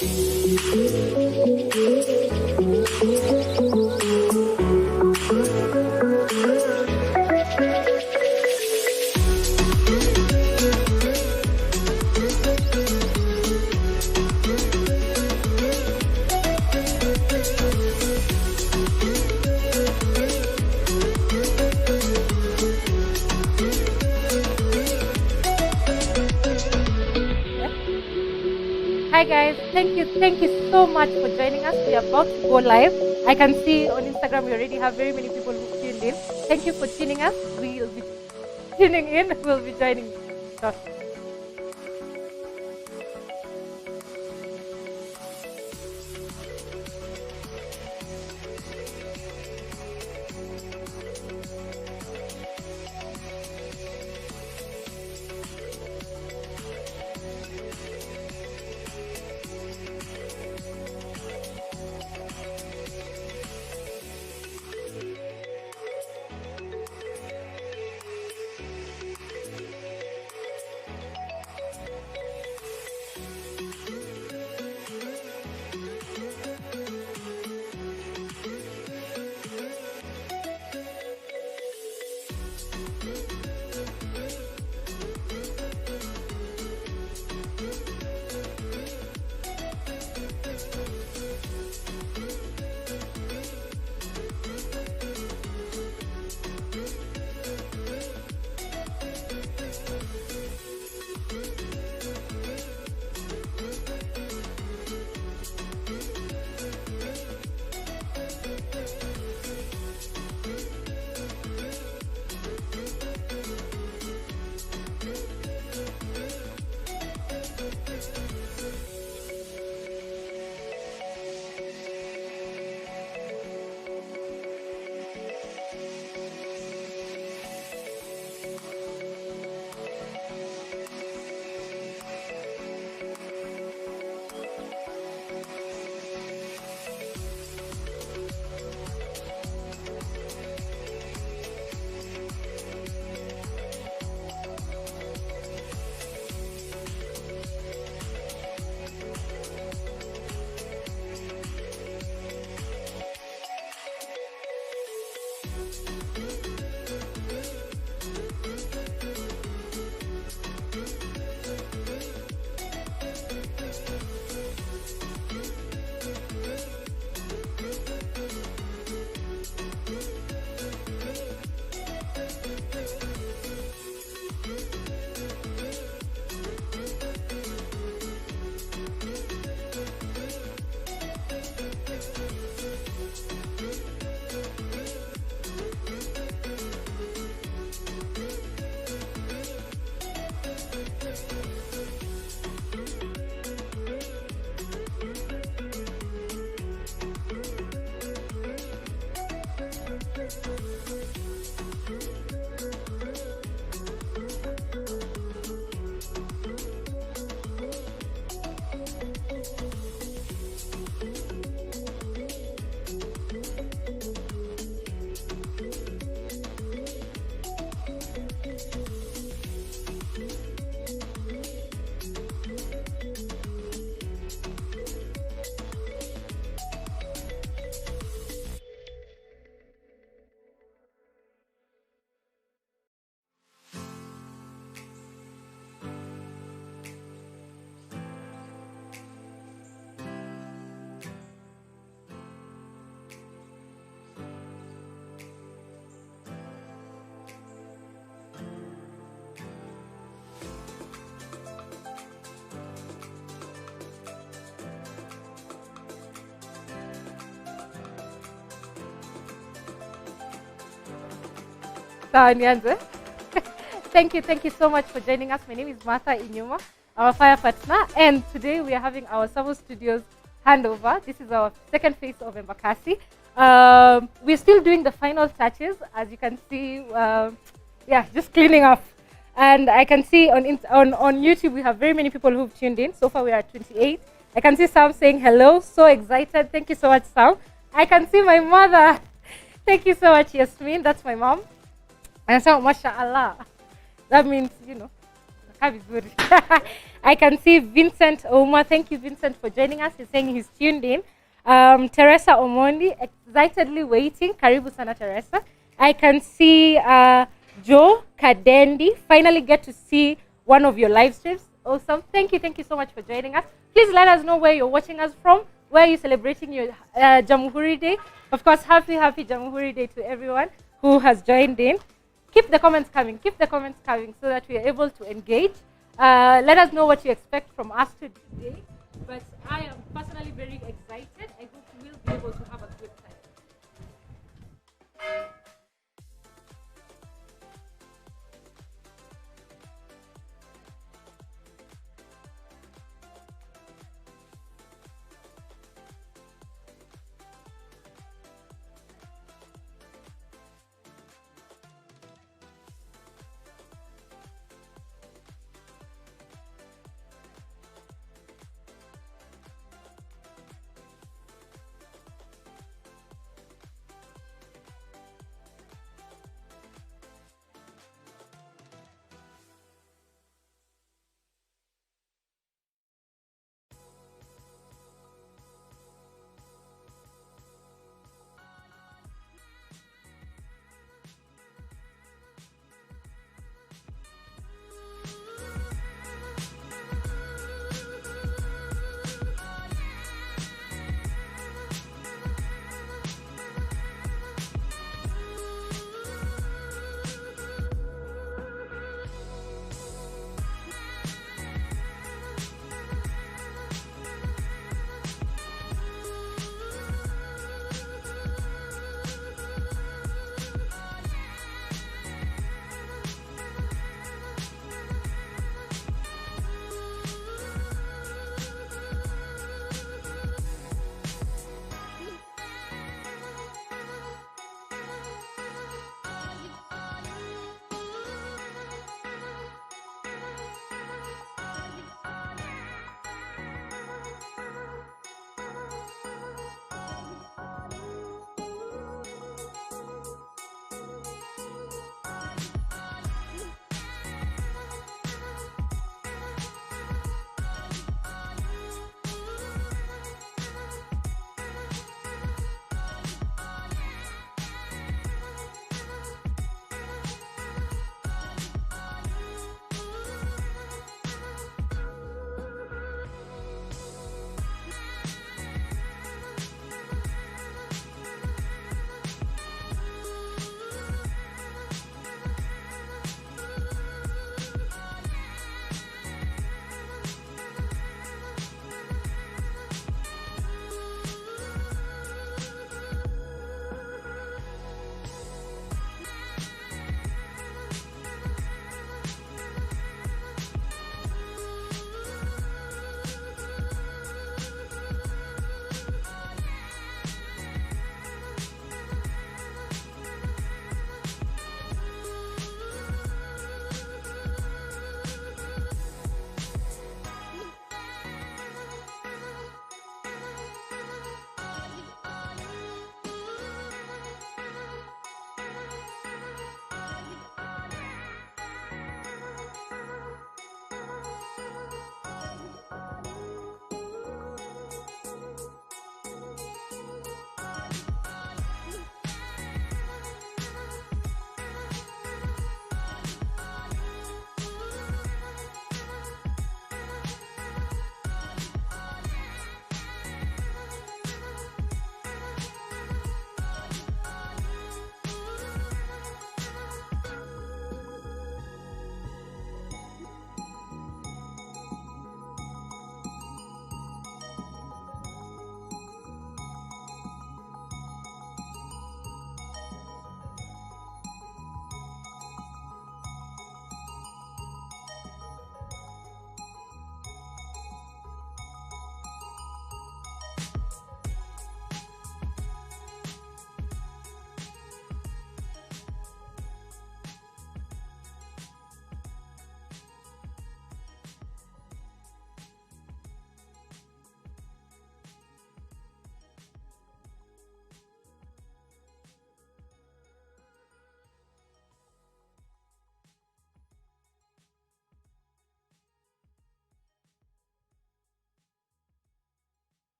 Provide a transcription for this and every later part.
Hi guys, thank you so much for joining us. We are about to go live. I can see on Instagram we already have very many people who tuned in. Thank you for tuning us. We'll be tuning in. We'll be joining you. Sawa, nianze. Thank you so much for joining us. My name is Martha Inyuma, our fire partner, and today we are having our TSAVO Studios handover. This is our second phase of Embakasi. We're still doing the final touches, as you can see. Yeah, just cleaning up. And I can see on YouTube we have very many people who've tuned in. So far we are at 28. I can see Sam saying hello. So excited. Thank you so much, Sam. I can see my mother. Thank you so much, Yasmin. That's my mom. And so, mashallah. That means, you know, Kaa vizuri. I can see Vincent Oma. Thank you, Vincent, for joining us. He's saying he's tuned in. Teresa Omondi, excitedly waiting. Karibu sana, Teresa. I can see Joe Kadendi. Finally get to see one of your live streams. Awesome. Thank you so much for joining us. Please let us know where you're watching us from. Where are you celebrating your Jamhuri Day? Of course, happy Jamhuri Day to everyone who has joined in. Keep the comments coming so that we are able to engage. Let us know what you expect from us today. But I am personally very excited. I hope we will be able to have a good time.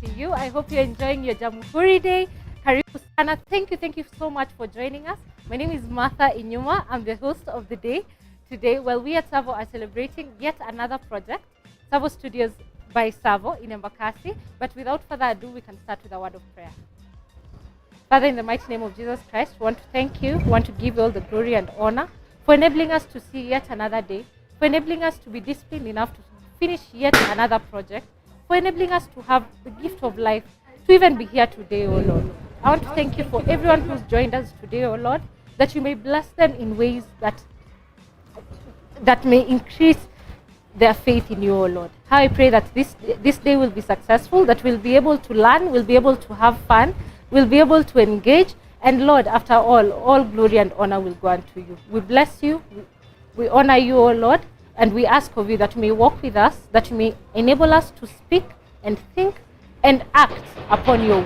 to you. I hope you're enjoying your Jamhuri Day. Karibu sana. Thank you so much for joining us. My name is Martha Inyuma. I'm the host of the day. Today, well, we at TSAVO are celebrating yet another project, TSAVO Studios by TSAVO in Embakasi. But without further ado, we can start with a word of prayer. Father, in the mighty name of Jesus Christ, we want to thank you. We want to give you all the glory and honor for enabling us to see yet another day, for enabling us to be disciplined enough to finish yet another project, for enabling us to have the gift of life, to even be here today, oh Lord. I want to thank you for everyone who's joined us today, oh Lord, that you may bless them in ways that may increase their faith in you, oh Lord. How I pray that this day will be successful, that we'll be able to learn, we'll be able to have fun, we'll be able to engage, and Lord, after all glory and honor will go unto you. We bless you, we honor you, oh Lord, and we ask of you that you may walk with us, that you may enable us to speak and think and act upon your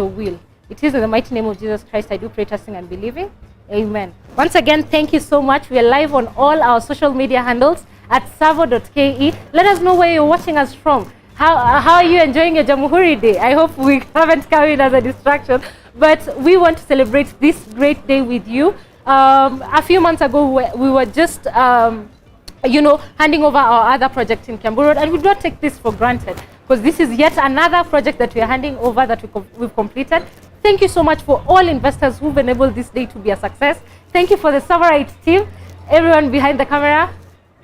will. It is in the mighty name of Jesus Christ I do pray, trusting and believing. Amen. Once again, thank you so much. We are live on all our social media handles at tsavo.ke. Let us know where you're watching us from. How are you enjoying your Jamhuri Day? I hope we haven't come in as a distraction, but we want to celebrate this great day with you. A few months ago, we were just, handing over our other project in Kiambu Road, and we don't take this for granted because this is yet another project that we are handing over that we've completed. Thank you so much for all investors who've enabled this day to be a success. Thank you for the Savarite team, everyone behind the camera.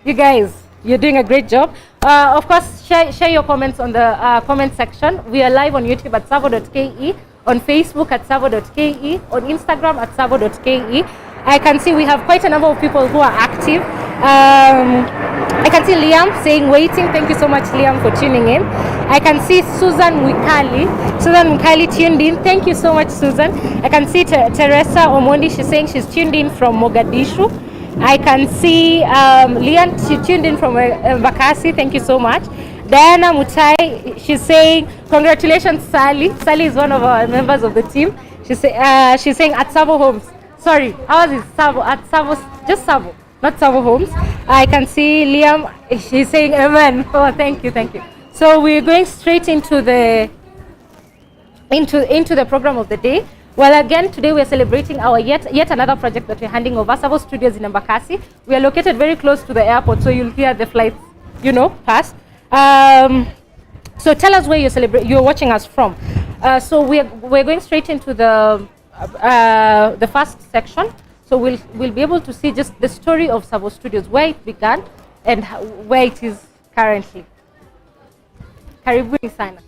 You guys, you're doing a great job. Of course, share your comments on the comment section. We are live on YouTube at tsavo.ke, on Facebook at tsavo.ke, on Instagram at tsavo.ke. I can see we have quite a number of people who are active. I can see Liam saying waiting. Thank you so much, Liam, for tuning in. I can see Susan Wikali tuned in. Thank you so much, Susan. I can see Teresa Omondi. She's saying she's tuned in from Mogadishu. I can see Lian, she tuned in from Embakasi. Thank you so much. Diana Mutai, she's saying congratulations, Sally. Sally is one of our members of the team. She's saying at TSAVO Homes. Sorry, how is it? TSAVO, at TSAVO, just TSAVO, not TSAVO Homes. I can see Liam, she's saying amen. Oh, thank you. So we're going straight into the program of the day. Well, again, today we are celebrating our yet another project that we're handing over, TSAVO Studios in Embakasi. We are located very close to the airport, so you'll hear the flights, pass. So tell us where you're watching us from. So we're going straight into the first section. So we'll be able to see just the story of TSAVO Studios, where it began and where it is currently. Karibuni sana.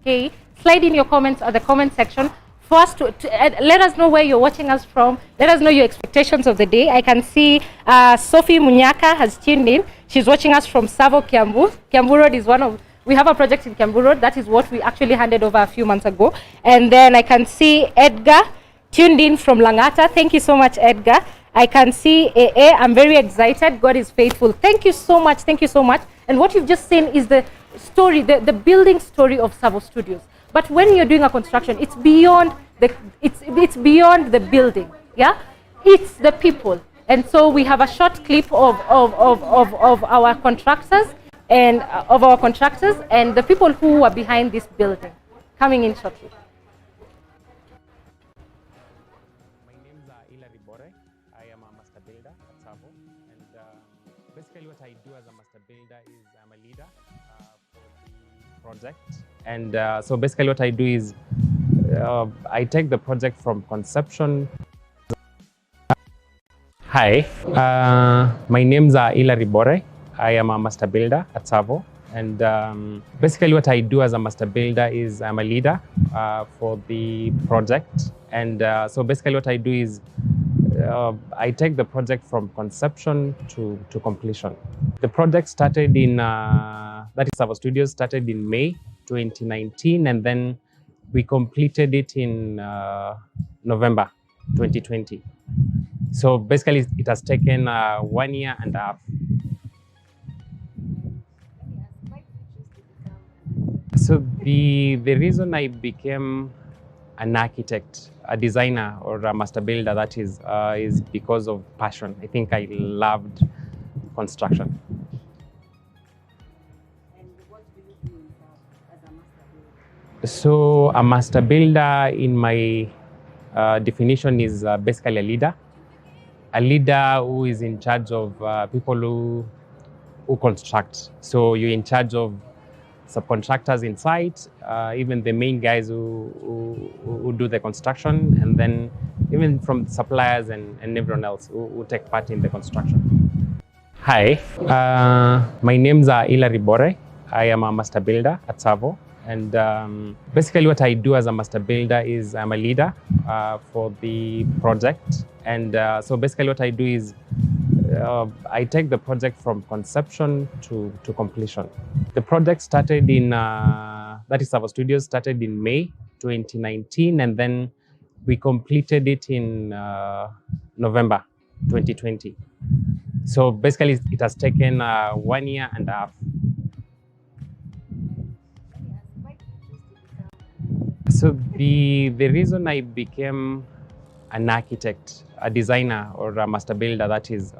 Okay, slide in your comments at the comment section for us to let us know where you're watching us from. Let us know your expectations of the day. I can see Sophie Munyaka has tuned in. She's watching us from TSAVO Kiambu. Kiambu Road is we have a project in Kiambu Road. That is what we actually handed over a few months ago. And then I can see Edgar tuned in from Langata. Thank you so much, Edgar. I can see AA. I'm very excited. God is faithful. Thank you so much. Thank you so much. And what you've just seen is the story, the building story of TSAVO Studios. But when you're doing a construction, it's beyond it's beyond the building. Yeah, it's the people. And so we have a short clip of our contractors and the people who are behind this building coming in shortly. Basically what I do as a master builder is I'm a leader for the project, and so basically what I do is I take the project from conception. Hi, my name's Hilary Bore. I am a master builder at TSAVO, and basically what I do as a master builder is I'm a leader for the project, and so basically what I do is I take the project from conception to completion. The project started in, that is TSAVO Studios, started in May 2019, and then we completed it in November 2020. So basically it has taken 1 year and a half. So the reason I became an architect, a designer, or a master builder, that is because of passion. I think I loved construction. And what do you do as a master builder? So a master builder, in my definition, is basically a leader who is in charge of people who construct. So you're in charge of subcontractors in site, even the main guys who do the construction, and then even from suppliers and everyone else who take part in the construction. Hi, my name's Hilary Bore. I am a master builder at TSAVO, and basically what I do as a master builder is I'm a leader for the project, and so basically what I do is I take the project from conception to completion. The project started in, that is TSAVO Studios, started in May 2019, and then we completed it in November 2020. So basically it has taken 1 year and a half. So the reason I became an architect, a designer, or a master builder, that is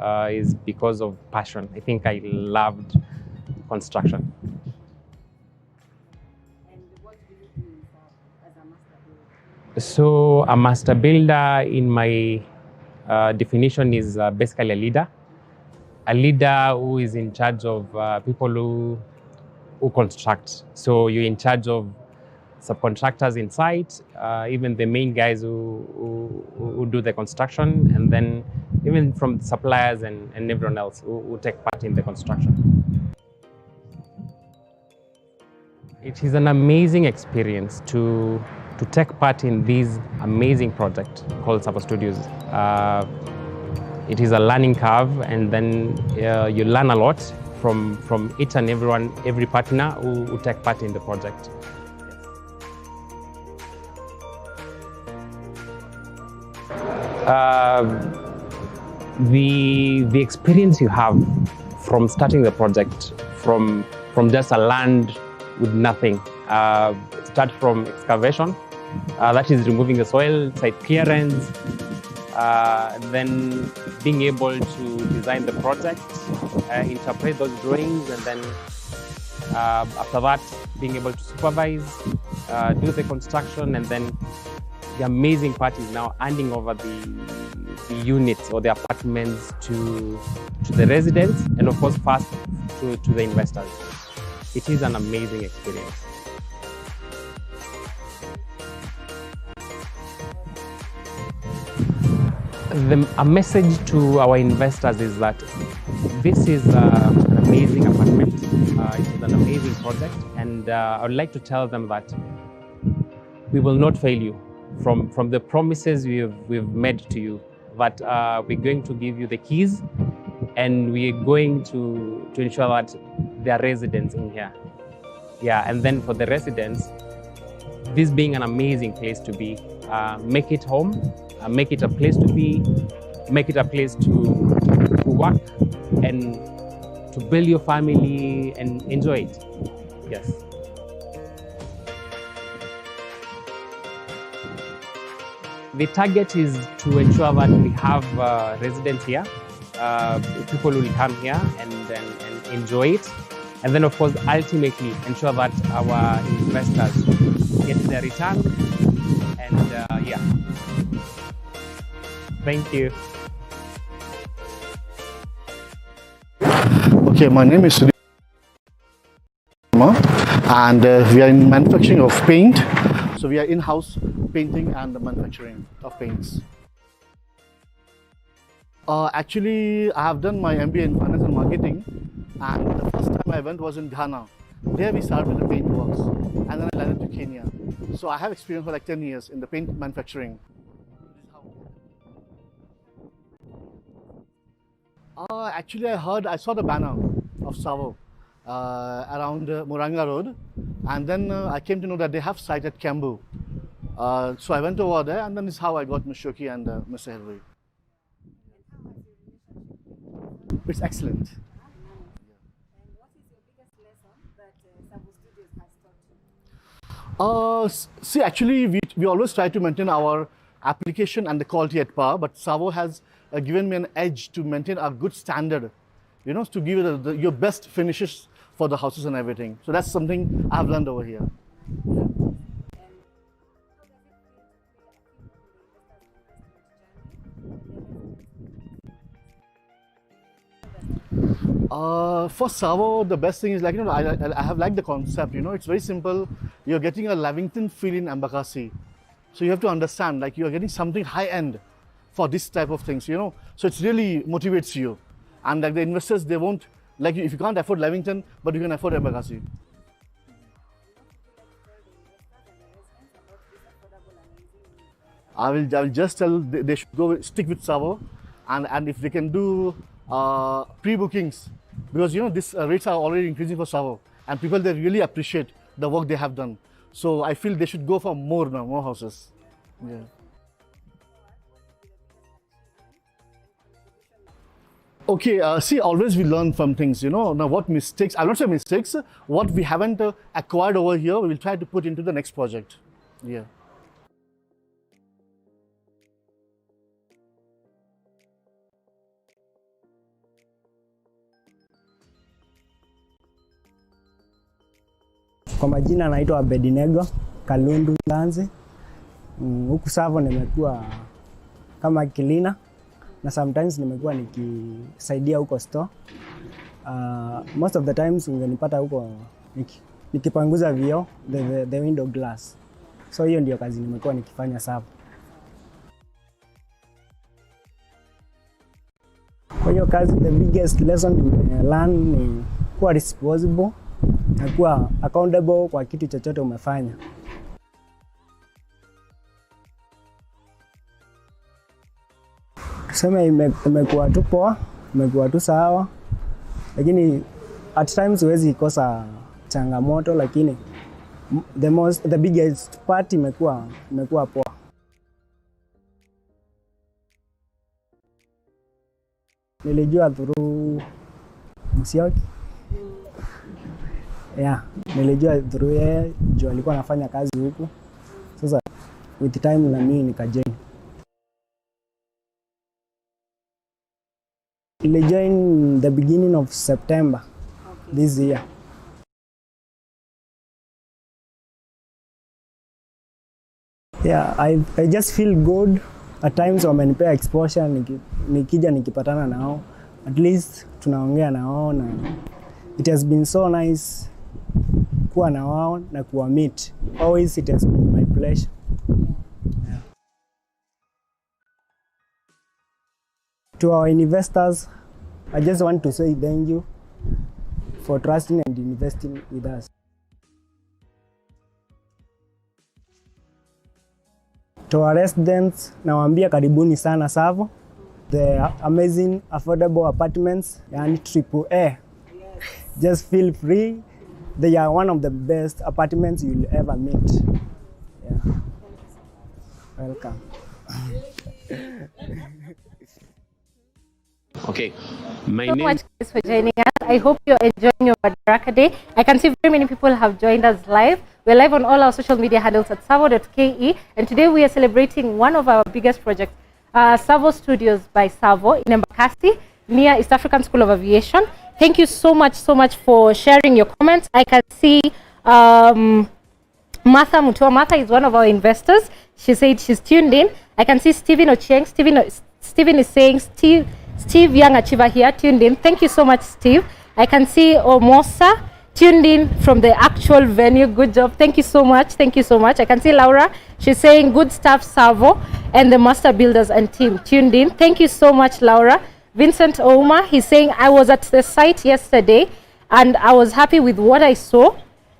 because of passion. I think I loved construction. And what do you do as a master builder? So a master builder, in my definition, is basically a leader who is in charge of people who construct. So you're in charge of subcontractors in site, even the main guys who do the construction, and then even from suppliers and everyone else who take part in the construction. It is an amazing experience to take part in this amazing project called TSAVO Studios. It is a learning curve, and then you learn a lot from each and every partner who take part in the project. The experience you have from starting the project, from just a land with nothing, start from excavation, that is removing the soil, site clearance, then being able to design the project, interpret those drawings, and then after that being able to supervise, do the construction, and then the amazing part is now handing over the units or the apartments to the residents, and of course first to the investors. It is an amazing experience. A message to our investors is that this is an amazing apartment. It was an amazing project, and I would like to tell them that we will not fail you. From the promises we've made to you, that we're going to give you the keys, and we're going to ensure that there are residents in here. Yeah, and then for the residents, this being an amazing place to be, make it home, make it a place to be, make it a place to work and to build your family and enjoy it. Yes. The target is to ensure that we have residents here. People will come here and enjoy it. And then, of course, ultimately ensure that our investors get their return. And yeah. Thank you. Okay, my name is Sudhir and we are in manufacturing of paint. So we are in-house painting and manufacturing of paints. Actually, I have done my MBA in finance and marketing, and the first time I went was in Ghana. There we started with the paint works, and then I landed to Kenya. So I have experience for like 10 years in the paint manufacturing. Actually, I saw the banner of TSAVO around Muranga Road, and then I came to know that they have site at Kiambu. So I went over there, and then this is how I got Ms. Shoki and Mr. Henry. It's excellent. And what is your biggest lesson that TSAVO Studios has taught you? See, actually, we always try to maintain our application and the quality at par, but TSAVO has given me an edge to maintain a good standard, you know, to give you your best finishes for the houses and everything. So that's something I've learned over here. For TSAVO, the best thing is, like, you know, I have liked the concept. You know, it's very simple. You're getting a Lavington feel in Embakasi, so you have to understand, like, you're getting something high end for this type of things. You know, so it's really motivates you, and like the investors, they won't like you if you can't afford Lavington, but you can afford Embakasi. I will just tell they should stick with TSAVO, and if they can do pre-bookings, because, you know, these rates are already increasing for TSAVO, and people, they really appreciate the work they have done. So I feel they should go for more now, more houses. Yeah. Okay, see, always we learn from things, you know. Now, what mistakes, I'll not say mistakes, what we haven't acquired over here, we will try to put into the next project. Yeah. Kwa majina naitwa Abednego Kalundu Lanzi. Huku TSAVO nimekuwa kama cleaner na sometimes nimekuwa nikisaidia huko store. Most of the times ungenipata huko nikipanguza vioo, the window glass. So hiyo ndio kazi nimekuwa nikifanya TSAVO. Kwa hiyo kazi, the biggest lesson learn ni kuwa responsible na kuwa accountable kwa kitu chochote umefanya. Tuseme imekuwa tu poa, imekuwa tu sawa, lakini at times huwezi ikosa changamoto, lakini the biggest part imekuwa poa. Nilijua through Musyoki. Yeah, nilijua through yeye, juu alikuwa anafanya kazi huku. Sasa with time na mimi nikajoin. Nilijoin the beginning of September this year. Yeah, I just feel good. At times wamenipea exposure, nikija nikipatana nao. At least tunaongea nao, na it has been so nice kuwa na wao na kuwa meet. Always it has been my pleasure. Yeah. To our investors, I just want to say thank you for trusting and investing with us. To our residents, nawaambia karibuni sana SAVO. The amazing affordable apartments, yani AAA. Just feel free. They are one of the best apartments you'll ever meet. Yeah. Welcome. Okay, my So name. much guys for joining us. I hope you're enjoying your Madaraka Day. I can see very many people have joined us live. We're live on all our social media handles at TSAVO.ke, and today we are celebrating one of our biggest projects, TSAVO Studios by TSAVO in Embakasi, near East African School of Aviation. Thank you so much for sharing your comments. I can see Martha Mutua. Martha is one of our investors. She said she's tuned in. I can see Stephen Ochieng. Stephen is saying Steve Young Achiever here, tuned in. Thank you so much, Steve. I can see Omosa tuned in from the actual venue. Good job. Thank you so much. Thank you so much. I can see Laura. She's saying good stuff, TSAVO and the master builders and team tuned in. Thank you so much, Laura. Vincent Ouma, he's saying I was at the site yesterday and I was happy with what I saw.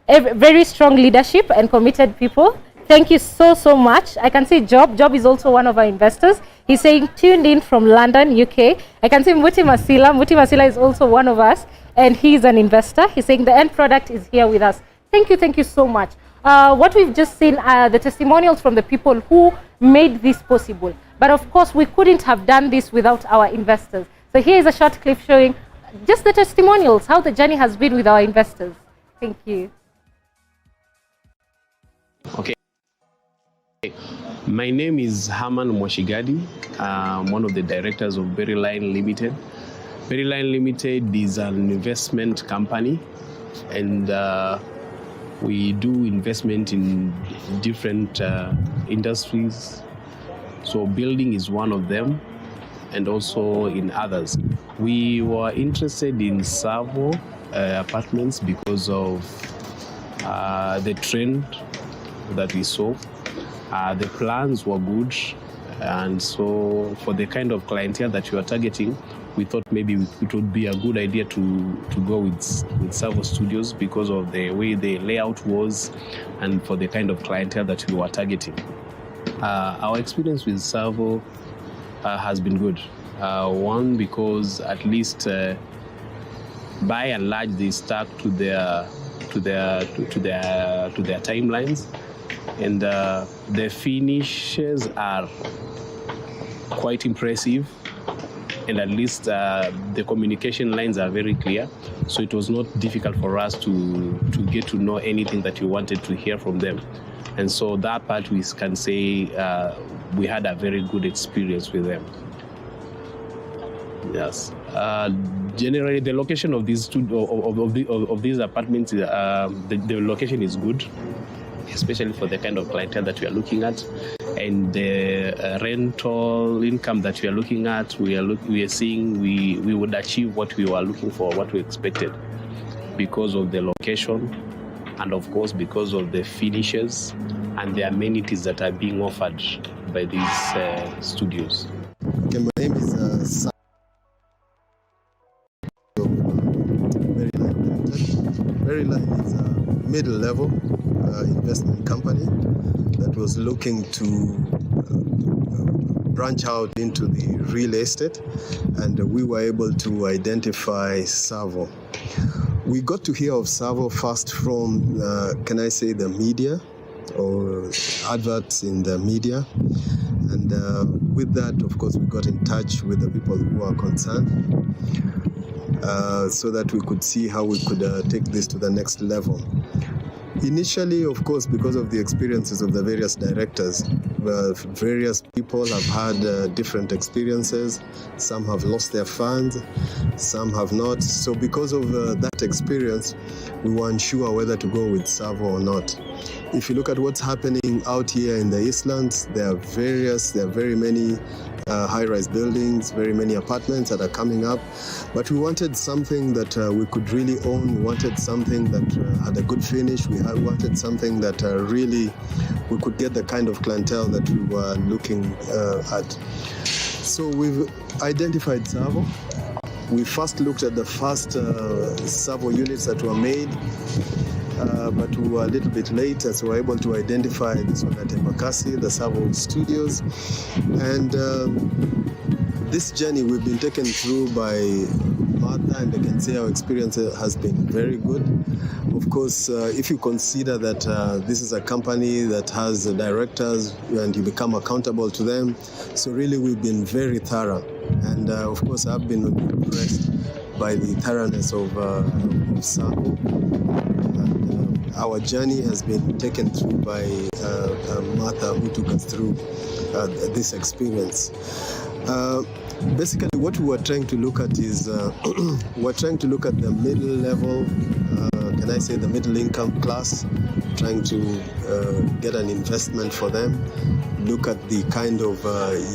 Very strong leadership and committed people. Thank you so much. I can see Job. Job is also one of our investors. He's saying tuned in from London, UK. I can see Muti Masila. Muti Masila is also one of us and he's an investor. He's saying the end product is here with us. Thank you so much. What we've just seen are the testimonials from the people who made this possible. But of course, we couldn't have done this without our investors. So here is a short clip showing just the testimonials, how the journey has been with our investors. Thank you. Okay. My name is Herman Mwashigadi. I'm one of the directors of Berryline Limited. Berryline Limited is an investment company, and we do investment in different industries. So building is one of them, and also in others. We were interested in TSAVO apartments because of the trend that we saw. The plans were good, and so for the kind of clientele that we are targeting, we thought maybe it would be a good idea to go with TSAVO Studios because of the way the layout was and for the kind of clientele that we were targeting. Our experience with TSAVO has been good. One, because at least by and large they stuck to their timelines, and the finishes are quite impressive, and at least the communication lines are very clear, so it was not difficult for us to get to know anything that we wanted to hear from them. And so that part we can say we had a very good experience with them. Yes. Generally, the location of these of these apartments, the location is good, especially for the kind of clientele that we are looking at, and the rental income that we are looking at. We are seeing we would achieve what we were looking for, what we expected, because of the location, and of course because of the finishes and the amenities that are being offered by these studios. Okay, my name is Berryline is a middle-level investment company that was looking to branch out into the real estate, and we were able to identify TSAVO. We got to hear of TSAVO first from, can I say, the media or adverts in the media. And with that, of course, we got in touch with the people who are concerned so that we could see how we could take this to the next level. Initially, of course, because of the experiences of the various directors, various people have had different experiences. Some have lost their funds, some have not. So because of that experience, we were unsure whether to go with TSAVO or not. If you look at what's happening out here in the Eastlands, there are very many high-rise buildings, very many apartments that are coming up. But we wanted something that we could really own. We wanted something that had a good finish. We wanted something that really we could get the kind of clientele that we were looking at. So we've identified TSAVO. We first looked at the first TSAVO units that were made, but we were a little bit late, so we were able to identify this one at Embakasi, the TSAVO Studios. And this journey we've been taken through by Martha, and I can say our experience has been very good. Of course, if you consider that this is a company that has directors and you become accountable to them, so really we've been very thorough. And of course, I've been impressed by the thoroughness of TSAVO. Our journey has been taken through by Martha, who took us through this experience. Basically, what we were trying to look at is we're trying to look at the middle level, can I say the middle income class, trying to get an investment for them, look at the kind of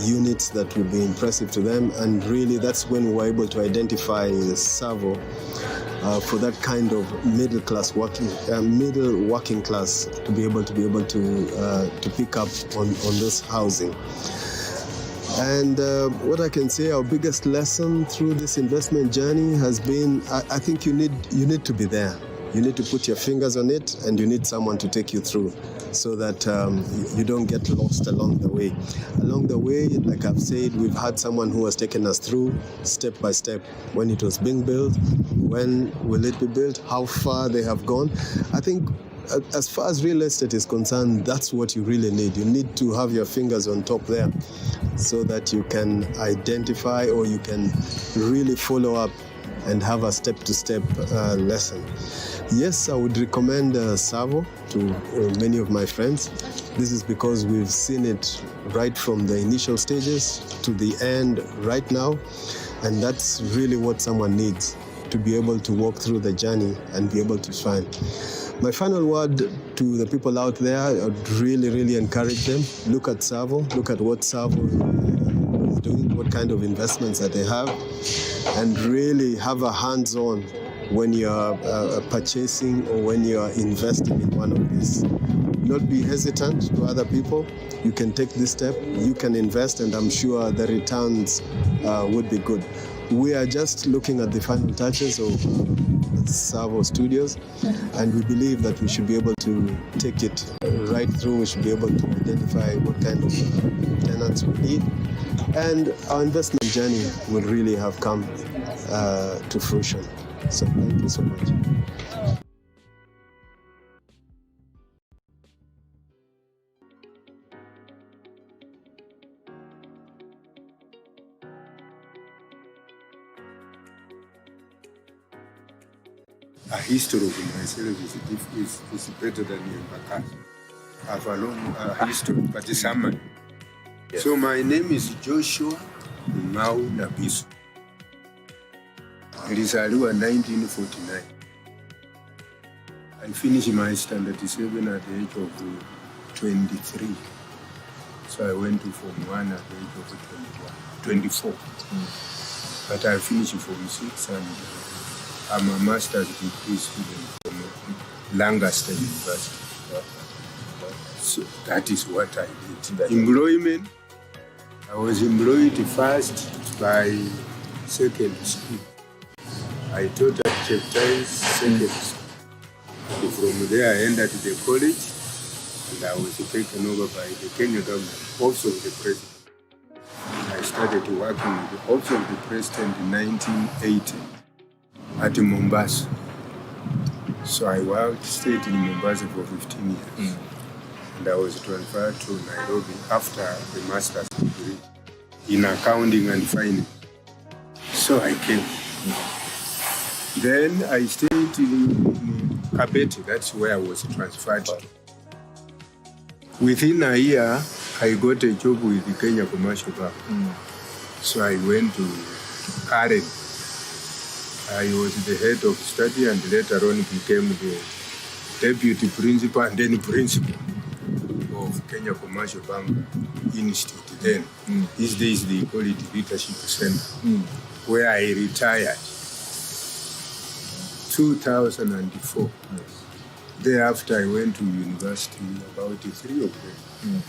units that would be impressive to them, and really that's when we were able to identify TSAVO for that kind of middle working class to be able to pick up on this housing. And what I can say, our biggest lesson through this investment journey has been, I think you need to be there. You need to put your fingers on it, and you need someone to take you through so that you don't get lost along the way. Along the way, like I've said, we've had someone who has taken us through step by step when it was being built, when will it be built, how far they have gone. I think as far as real estate is concerned, that's what you really need. You need to have your fingers on top there so that you can identify, or you can really follow up and have a step-to-step lesson. Yes, I would recommend TSAVO to many of my friends. This is because we've seen it right from the initial stages to the end right now, and that's really what someone needs to be able to walk through the journey and be able to shine. My final word to the people out there, I'd really encourage them. Look at TSAVO, look at what TSAVO is doing, what kind of investments that they have, and really have a hands-on when you're purchasing or when you're investing in one of these. Not be hesitant to other people. You can take this step, you can invest, and I'm sure the returns would be good. We are just looking at the final touches of TSAVO Studios, and we believe that we should be able to take it right through. We should be able to identify what kind of tenants we need, and our investment journey will really have come to fruition. So thank you so much. A history of myself is better than Embakasi. I have a long history, but it's summary. Yes. So my name is Joshua Mau Nabiso. Nilizaliwa 1949. I finished my standard 7 at the age of 23. So I went to Form 1 at the age of 24. But I finished Form 6, and I'm a master's degree student from Lancaster University. So that is what I did. Employment, I was employed first by secondary school. I taught at Cheptais secondary school. From there I entered the college, and I was taken over by the Kenya government, also the president. I started working with the Office of the President in 1980 at Mombasa. So I stayed in Mombasa for 15 years. And I was transferred to Nairobi after the master's degree in accounting and finance. So I came. Then I stayed in Kabete, that's where I was transferred to. Within a year, I got a job with the Kenya Commercial Bank. So I went to Karen. I was the head of study, and later on became the deputy principal and then principal of Kenya Commercial Bank Institute. Then these days they call it Leadership Center, where I retired 2004. Thereafter I went to university, about 3 of them.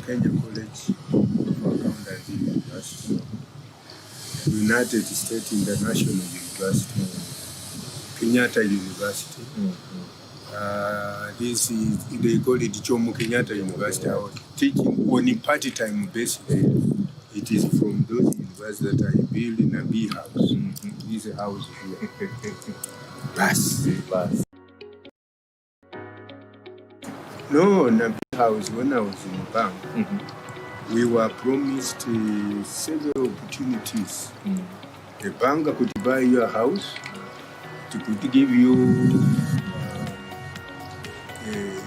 Kenya College of Accountancy University, United States International University, Kenyatta University. This is, they call it Jomo Kenyatta University. I was teaching on a part-time basis. It is from those universities that I built in a bee house. This house here. Bus. No, in a bee house, when I was in the bank, we were promised several opportunities. The bank could buy you a house, it could give you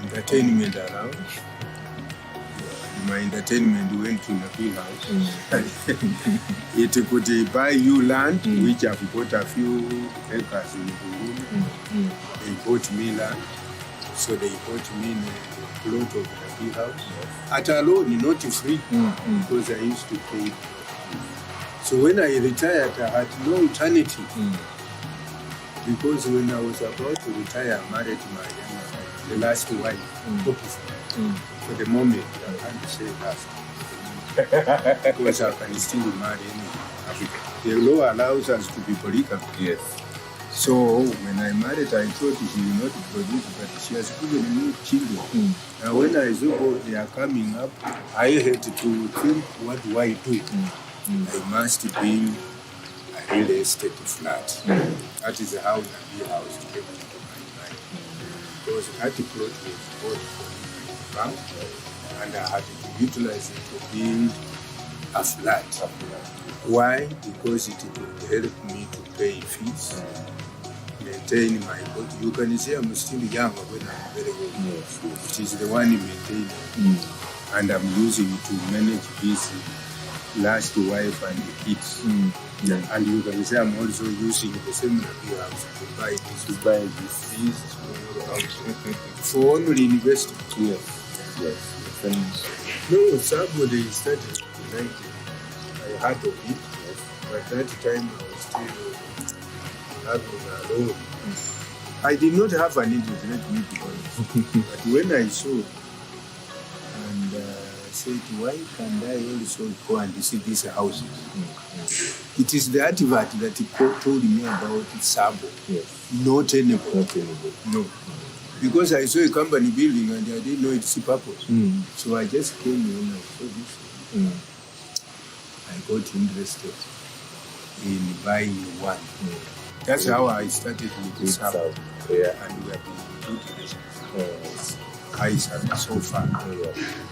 entertainment allowance. My entertainment went to the big house. It could buy you land, which I've got a few acres in Burundi. They bought me land, so they bought me a plot of the big house. At a loan, not free, because I used to pay. So when I retired, I had no alternative. Because when I was about to retire, I married the last wife. For the moment, I can't say last. Because I can still marry anyone. The law allows us to be polygamous. Yes. So when I married, I thought she will not produce, but she has given me children. Now when I saw they are coming up, I had to think, what do I do? I must build a real estate flat. That is how the bee house came into my mind. Because that plot was bought from the bank, and I had to utilize it to build a flat. Why? Because it would help me to pay fees, maintain my body. You can say I'm still young when I'm very old. It is the one maintaining. And I'm using it to manage this last wife and the kids. And you can say I'm also using the same bee house to buy this for only investment. Yes. No, somebody started tonight. I heard of it, but that time I was still having a loan. I did not have an interest, let me be honest. But when I saw and said, why can't I also go and see these houses? It is the advert that he told me about TSAVO. Not anybody. No. Because I saw a company building and I didn't know its purpose. So I just came in and I saw this. I got interested in buying one. That's how I started with TSAVO. And we have been in good relations. So far.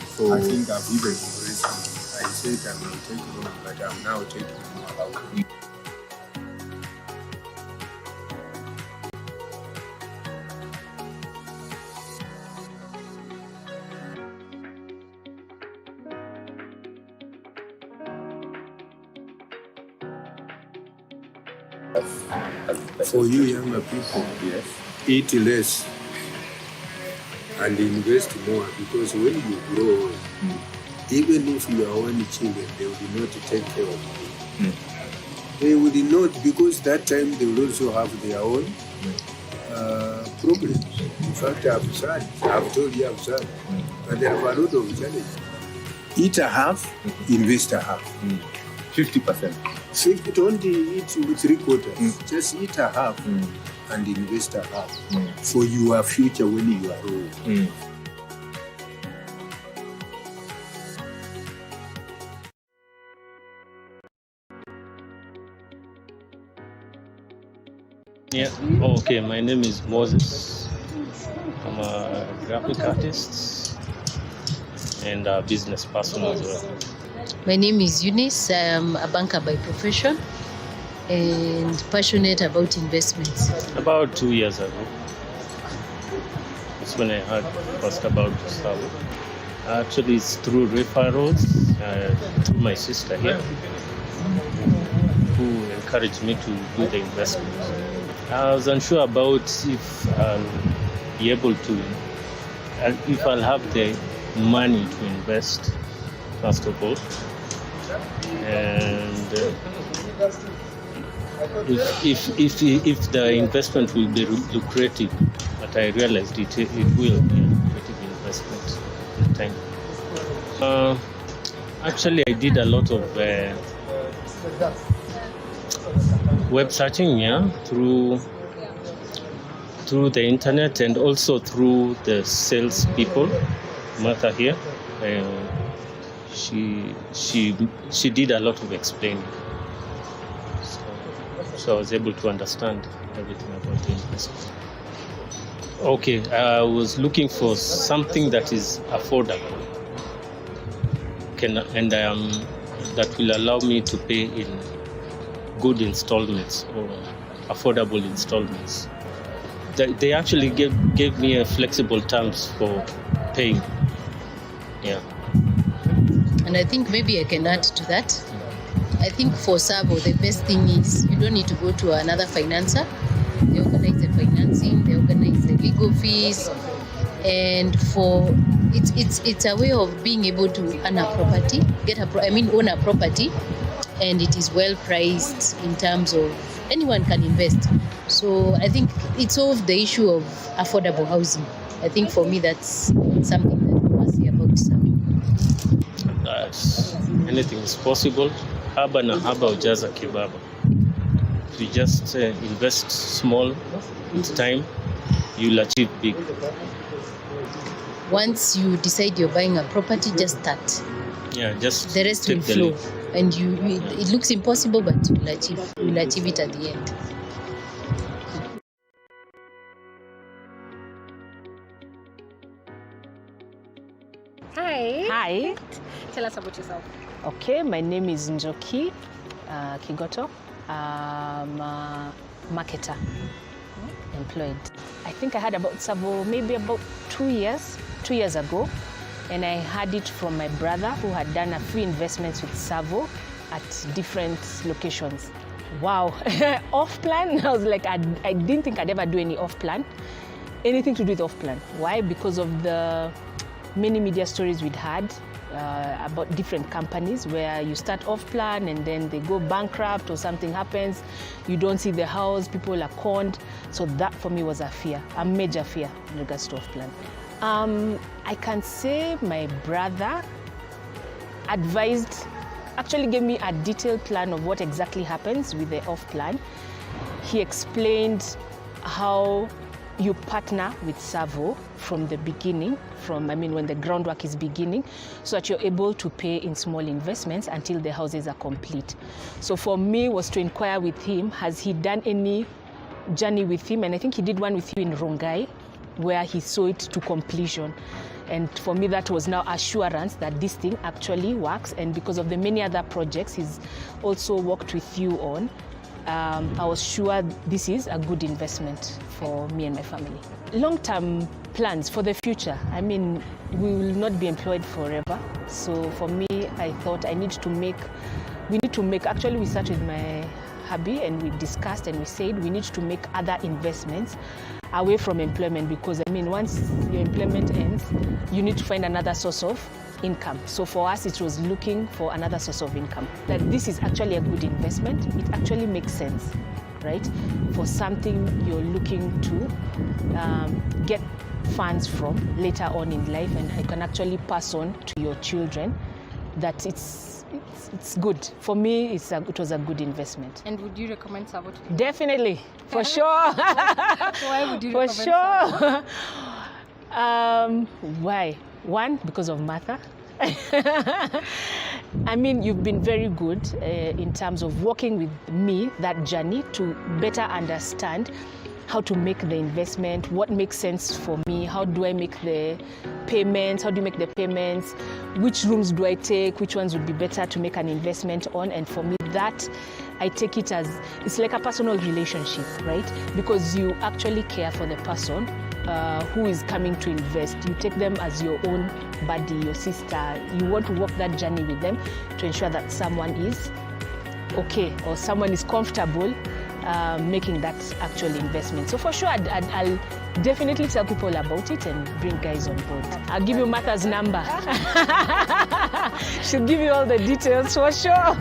So I think I've even progressed. I said I will take long, but I'm now taking more about it. For you younger people, eat less and invest more, because when you grow, even if you are only children, they will not take care of you. They will not, because that time they will also have their own problems. In fact, I've told you I've said, but they have a lot of challenges. Eat a half, invest a half. 50%. Don't eat 3/4. Just eat a half and invest a half for your future when you are old. Yeah, okay, my name is Moses. I'm a graphic artist and a business person as well. My name is Eunice. I am a banker by profession and passionate about investments. About 2 years ago, that's when I heard first about TSAVO. Actually, it's through referrals, through my sister here, who encouraged me to do the investment. I was unsure about if I'll be able to, if I'll have the money to invest, first of all, and if the investment will be lucrative. But I realized it will be a lucrative investment in time. Actually, I did a lot of web searching, yeah, through the internet and also through the sales people. Martha here, she did a lot of explaining, so I was able to understand everything about the investment. Okay, I was looking for something that is affordable, that will allow me to pay in good installments or affordable installments. They actually gave me a flexible terms for paying. Yeah. And I think maybe I can add to that. I think for TSAVO, the best thing is you don't need to go to another financer. They organize the financing, they organize the legal fees, and it's a way of being able to own a property, own a property, and it is well priced in terms of anyone can invest. So I think it solved the issue of affordable housing. I think for me that's something that we must say about TSAVO. Anything is possible. Haba na haba ujaza kibaba. If you just invest small with time, you'll achieve big. Once you decide you're buying a property, just start. Yeah, just the rest will flow. And it looks impossible, but you'll achieve it at the end. Hi. Hi. Tell us about yourself. Okay, my name is Njoki Kigoto. I'm a marketer, employed. I think I heard about TSAVO maybe about 2 years ago, and I heard it from my brother who had done a few investments with TSAVO at different locations. Wow, off plan? I was like, I didn't think I'd ever do any off plan, anything to do with off plan. Why? Because of the many media stories we'd had about different companies where you start off plan and then they go bankrupt or something happens, you don't see the house, people are conned. So that for me was a major fear in regards to off plan. I can say my brother actually gave me a detailed plan of what exactly happens with the off plan. He explained how you partner with TSAVO from the beginning, when the groundwork is beginning, so that you're able to pay in small investments until the houses are complete. So for me was to inquire with him, has he done any journey with him? And I think he did one with you in Rongai, where he saw it to completion. And for me, that was now assurance that this thing actually works. And because of the many other projects he's also worked with you on, I was sure this is a good investment for me and my family. Long-term plans for the future. We will not be employed forever. So for me, I thought we need to make, actually we started with my hubby and we discussed and we said we need to make other investments away from employment, because once your employment ends, you need to find another source of income. So for us, it was looking for another source of income. That this is actually a good investment. It actually makes sense, right? For something you're looking to get funds from later on in life, and I can actually pass on to your children that it's good. For me, it was a good investment. And would you recommend TSAVO to? Definitely, for sure. Why would you recommend for sure. Why? One, because of Martha. You've been very good in terms of working with me that journey to better understand how to make the investment, what makes sense for me, how do I make the payments, which rooms do I take, which ones would be better to make an investment on. And for me, that I take it as, it's like a personal relationship, right? Because you actually care for the person who is coming to invest. You take them as your own buddy, your sister. You want to walk that journey with them to ensure that someone is okay or someone is comfortable making that actual investment. So for sure, I'll definitely tell people about it and bring guys on board. I'll give you Martha's number. She'll give you all the details for sure.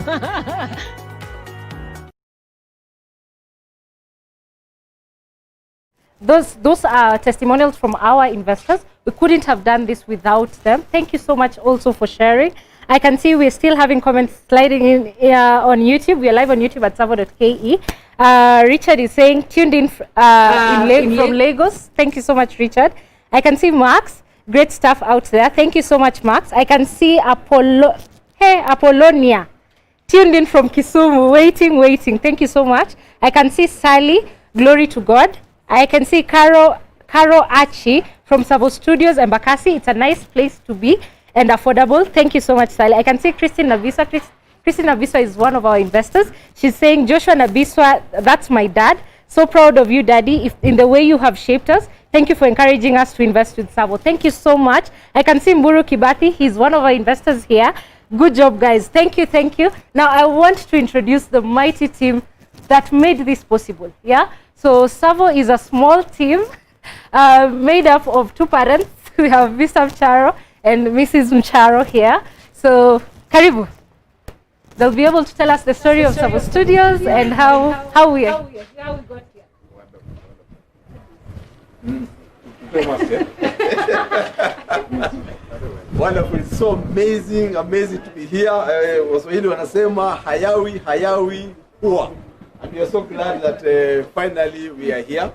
Those are testimonials from our investors. We couldn't have done this without them. Thank you so much also for sharing. I can see we're still having comments sliding in on YouTube. We are live on YouTube at TSAVO.ke. Richard is saying tuned in from Lagos. Thank you so much, Richard. I can see Max. Great stuff out there. Thank you so much, Max. I can see Apollonia tuned in from Kisumu. Waiting. Thank you so much. I can see Sally. Glory to God. I can see Caro Achi from TSAVO Studios, Embakasi. It's a nice place to be and affordable. Thank you so much, Sally. I can see Christine Nabiswa. Christine Nabiswa is one of our investors. She's saying, Joshua Nabiswa, that's my dad. So proud of you, Daddy, in the way you have shaped us. Thank you for encouraging us to invest with TSAVO. Thank you so much. I can see Mburu Kibati. He's one of our investors here. Good job, guys. Thank you. Now, I want to introduce the mighty team that made this possible. Yeah. So TSAVO is a small team made up of two parents. We have Mr. Mcharo and Mrs. Mcharo here. So, Karibu. They'll be able to tell us the story of TSAVO Studios and how we got here. Wonderful. It's so amazing to be here. Waswahili wanasema hayawi huwa. And we are so glad that finally we are here.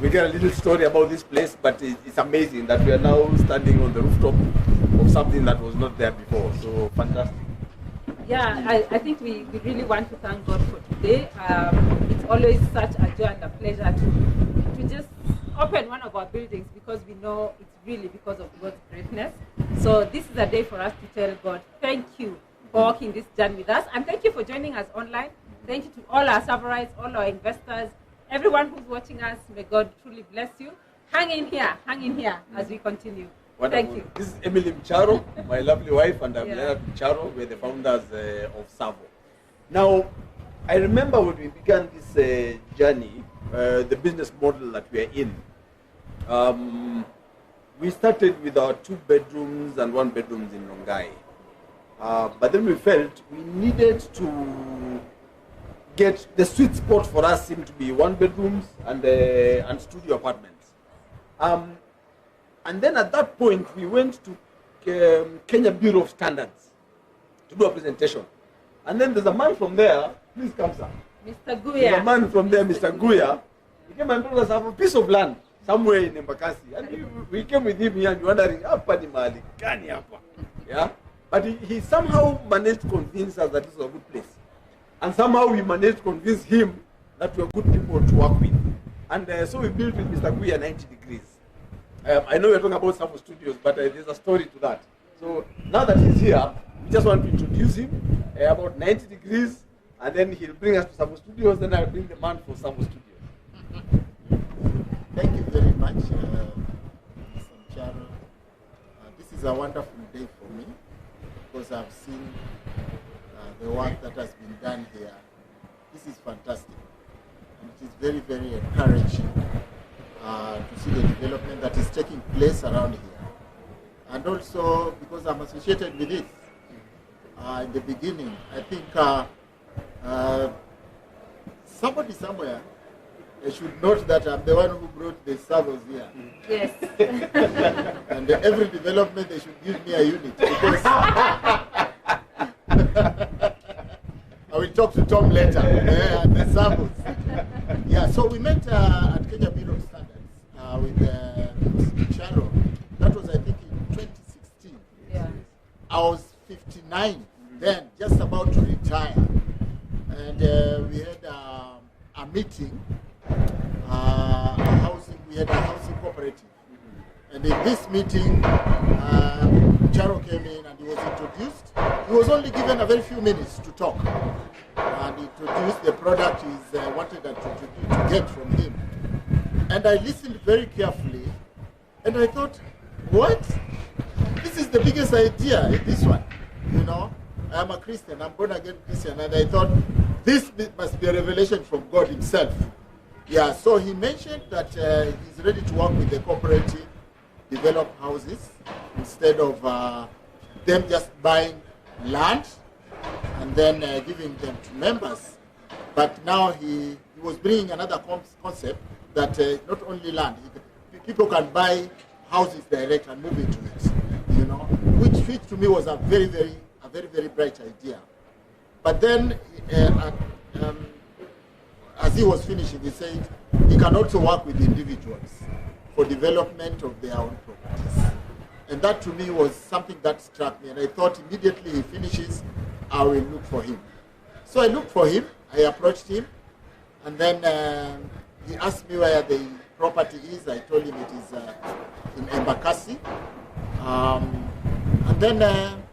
We get a little story about this place, but it's amazing that we are now standing on the rooftop of something that was not there before. So fantastic. Yeah, I think we really want to thank God for today. It's always such a joy and a pleasure to just open one of our buildings, because we know it's really because of God's greatness. So this is a day for us to tell God, thank you for walking this journey with us, and thank you for joining us online. Thank you to all our Savorites, all our investors, everyone who's watching us. May God truly bless you. Hang in here as we continue. Wonderful. Thank you. This is Emily Mcharo, my lovely wife, and I'm Leonard Mcharo. We're the founders of TSAVO. Now, I remember when we began this journey, the business model that we are in. We started with our 2 bedrooms and 1 bedroom in Rongai. But then we felt we needed to get the sweet spot for us seemed to be 1 bedrooms and studio apartments. And then at that point, we went to Kenya Bureau of Standards to do a presentation. And then there's a man from there, please come, sir. Mr. Guya. There's a man from there, Mr. Guya. He came and told us have a piece of land somewhere in Embakasi. And we came with him here and wondering, yeah? But he somehow managed to convince us that this was a good place. And somehow we managed to convince him that we are good people to work with. And so we built with Mr. Guya 90 degrees. I know we're talking about TSAVO Studios, but there's a story to that. So now that he's here, we just want to introduce him about 90 degrees, and then he'll bring us to TSAVO Studios, then I'll bring the man for TSAVO Studios. Thank you very much, Mr. Mcharo. This is a wonderful day for me, because I've seen the work that has been done here. This is fantastic. And it is very, very encouraging to see the development that is taking place around here. And also, because I'm associated with it, in the beginning, I think somebody somewhere should note that I'm the one who brought the servers here. Yes. And every development, they should give me a unit, because I will talk to Tom later, and the servers. Yeah, so we met at Kenya Bureau of Standards with Charo. That was, I think, in 2016. Yeah. I was 59 then, just about to retire. And we had a meeting, we had a housing cooperative. And in this meeting, Charo came in and he was introduced. He was only given a very few minutes to talk. And he introduced the product he wanted to get from him. And I listened very carefully, and I thought, what? This is the biggest idea in this one. You know, I am a Christian, I'm born again Christian, and I thought, this must be a revelation from God himself. Yeah, so he mentioned that he's ready to work with the cooperative, develop houses, instead of them just buying land and then giving them to members. But now he was bringing another concept that not only land, people can buy houses direct and move into it, you know, which which to me was a very, very bright idea. But then, as he was finishing, he said he can also work with individuals for development of their own properties. And that to me was something that struck me, and I thought immediately he finishes, I will look for him. So I looked for him, I approached him, and then he asked me where the property is. I told him it is in Embakasi. And then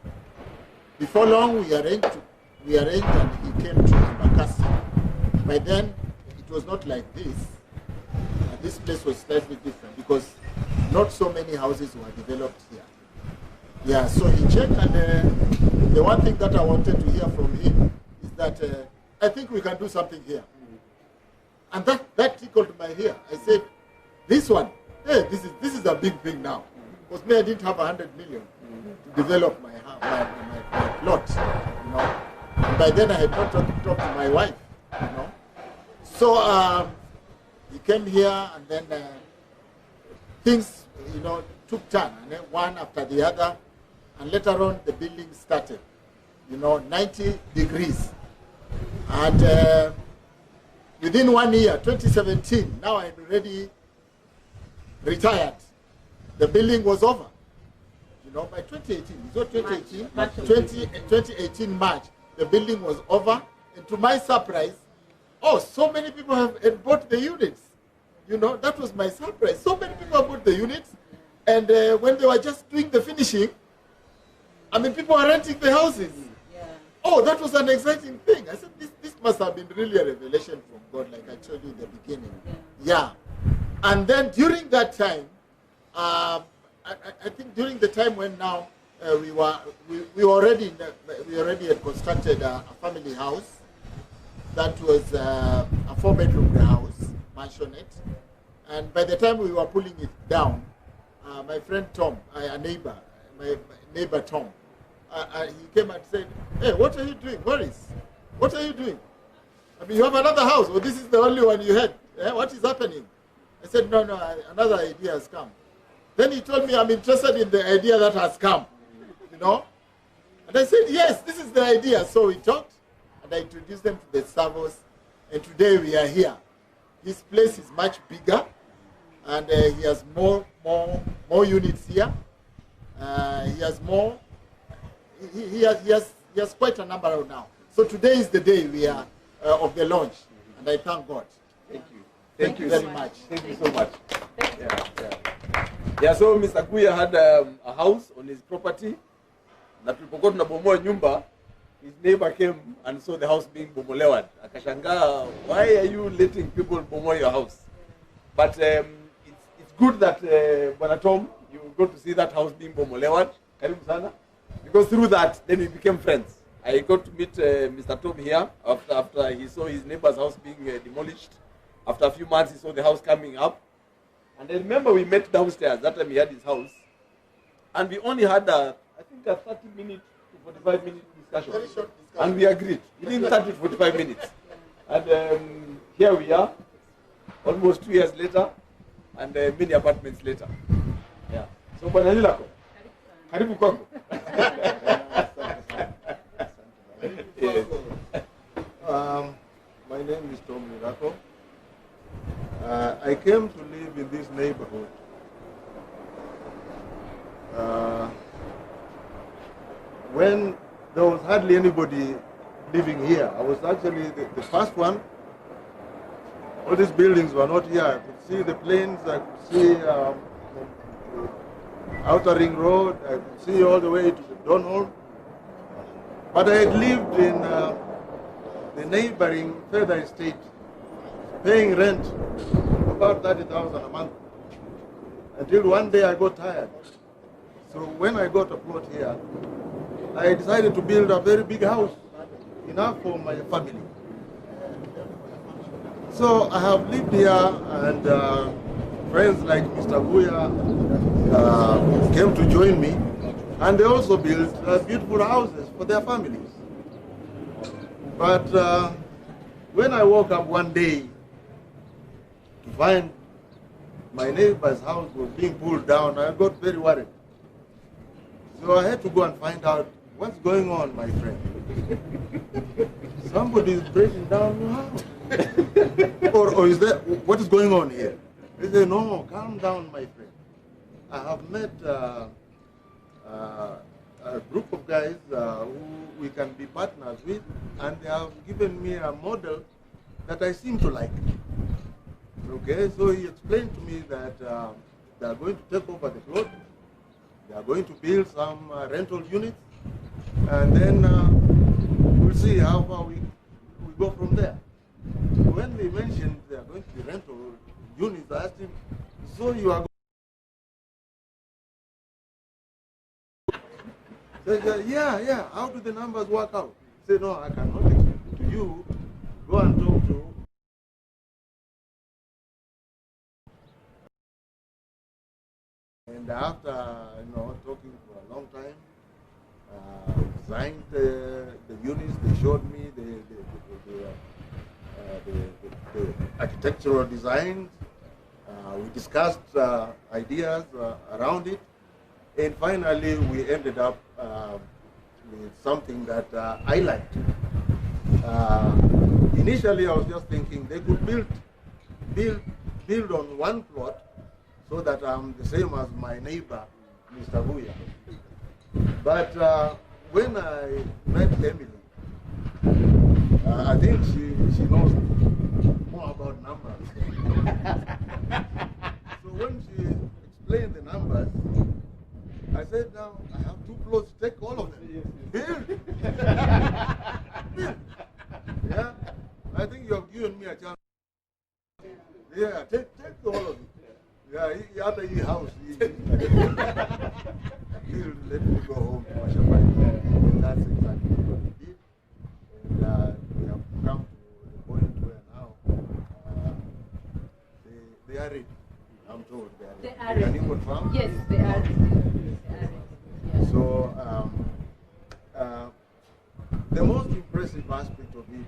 before long we arranged and he came to Embakasi. By then it was not like this. This place was slightly different because not so many houses were developed here. Yeah, so he checked, and the one thing that I wanted to hear from him is that I think we can do something here. And that tickled my ear. I said, this one, hey, this is a big thing now. Because me, I didn't have 100 million to develop my plot, you know. And by then I had not talked to my wife, you know. So he came here, and then things, you know, took turn, and then one after the other, and later on the building started, you know, 90 degrees. And within 1 year, 2017, now I'm already retired, the building was over. You know, by 2018, so 2018 March, the building was over, and to my surprise, so many people have bought the units. You know, that was my surprise. So many people bought the units, and when they were just doing the finishing, I mean, people are renting the houses. Yeah. Oh, that was an exciting thing. I said, this must have been really a revelation from God, like I told you in the beginning. Yeah. And then during that time, I think during the time when now we already had constructed a family house that was a 4-bedroom house, mansionette. And by the time we were pulling it down, my friend Tom, my neighbor Tom, he came and said, "Hey, what are you doing, Boris? What are you doing? I mean, you have another house, or this is the only one you had. What is happening?" I said, no, another idea has come. Then he told me, I'm interested in the idea that has come, you know. And I said, yes, this is the idea. So we talked, and I introduced them to the TSAVOs, and today we are here. His place is much bigger, and he has more units here. He has more. He has quite a number now. So today is the day we are of the launch, and I thank God. Thank you. Thank you very much. Thank you so much. Yeah, so Mr. Guya had a house on his property. Na tulipokuwa tunabomoa nyumba, his neighbor came and saw the house being bomolewa. Akashangaa, why are you letting people bomoa your house? But it's good that Bwana Tom, you got to see that house being bomolewa. Karibu sana. Because through that, then we became friends. I got to meet Mr. Tom here after he saw his neighbor's house being demolished. After a few months, he saw the house coming up. And I remember we met downstairs. That time he had his house. And we only had, I think, a 30-minute to 45-minute discussion. Very short discussion. And we agreed within 30 to 45 minutes. And here we are, almost 2 years later, and many apartments later. Yeah. So, Bwana Lilako, karibu kwako. Yes. My name is Tom Lilako. I came to live in this neighborhood when there was hardly anybody living here. I was actually the first one. All these buildings were not here. I could see the planes, I could see the Outer Ring Road, I could see all the way to the Donholm. But I had lived in the neighboring Feather Estate, paying rent about 30,000 a month, until one day I got tired. So when I got a plot here, I decided to build a very big house, enough for my family. So I have lived here, and friends like Mr. Guya came to join me, and they also built beautiful houses for their families. But when I woke up one day to find my neighbor's house was being pulled down, I got very worried. So I had to go and find out what's going on, my friend. Somebody is breaking down your house. or is that, what is going on here? They say, no, calm down, my friend. I have met a group of guys who we can be partners with, and they have given me a model that I seem to like. Okay, so he explained to me that they are going to take over the plot, they are going to build some rental units, and then we'll see how far we go from there. When they mentioned they are going to be rental units, I asked him, so you are said, yeah, how do the numbers work out? He said, no, I cannot explain it to you. Go and talk to. And after, talking for a long time, designed the units, they showed me the architectural designs. We discussed ideas around it. And finally, we ended up with something that I liked. Initially, I was just thinking they could build on one plot so that I'm the same as my neighbor, Mr. Huya. But when I met Emily, I think she knows more about numbers. So when she explained the numbers, I said, now I have 2 plots, take all of them. Build. Build. Yeah, I think you have given me a chance. Yeah, take all of it. Yeah, after your house, he'll let me go home to Mashabai. And that's exactly what he did. And we have come to the point where now they are ready. I'm told they are ready. They are ready. Can you confirm? Yes, they are ready. So the most impressive aspect of it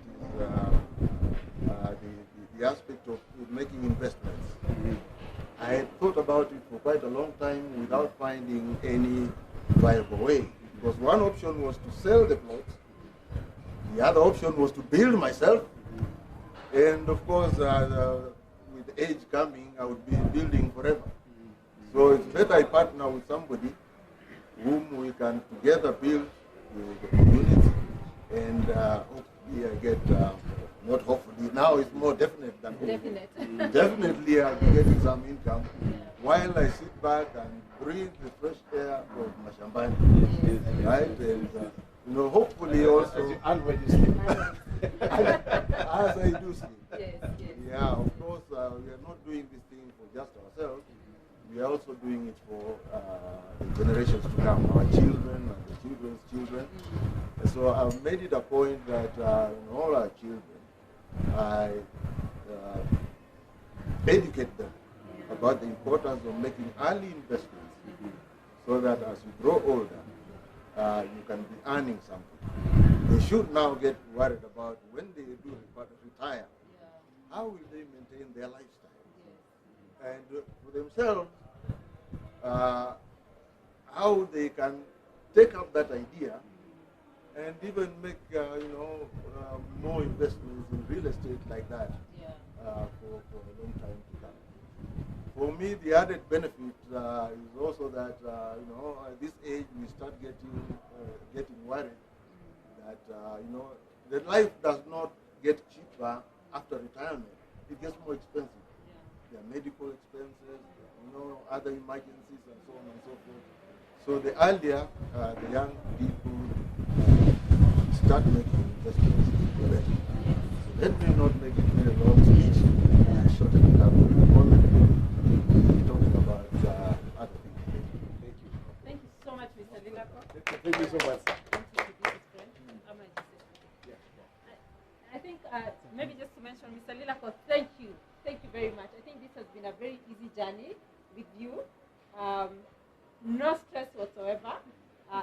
is the aspect of making investments. I had thought about it for quite a long time without finding any viable way. Because one option was to sell the plots, the other option was to build myself, and of course with age coming I would be building forever. So it's better I partner with somebody whom we can together build the units, and hopefully I get, not hopefully, now it's more definite than hopefully. Definitely I'll be getting some income while I sit back and breathe the fresh air of Mashambani, right? And hopefully also as I do sleep. Yeah, of course we are not doing this thing for just ourselves. We are also doing it for the generations to come, our children and the children's children. And so I've made it a point that in all our children, I educate them about the importance of making early investments so that as you grow older, you can be earning something. They should now get worried about when they do retire, how will they maintain their lifestyle? And for themselves, how they can take up that idea and even make more investments in real estate like that for a long time to come. For me, the added benefit is also that at this age we start getting worried that the life does not get cheaper after retirement; it gets more expensive. There are medical expenses, other emergencies, and so on and so forth. So the earlier the young people start making investments, so let me not make it very long speech. Shorten it up. We're talking about other things. Thank you. Thank you so much, Mr. Lilako. Thank you so much. I think maybe just to mention, Mr. Lilako, thank you very much. I think this has been a very easy journey with you. No stress whatsoever.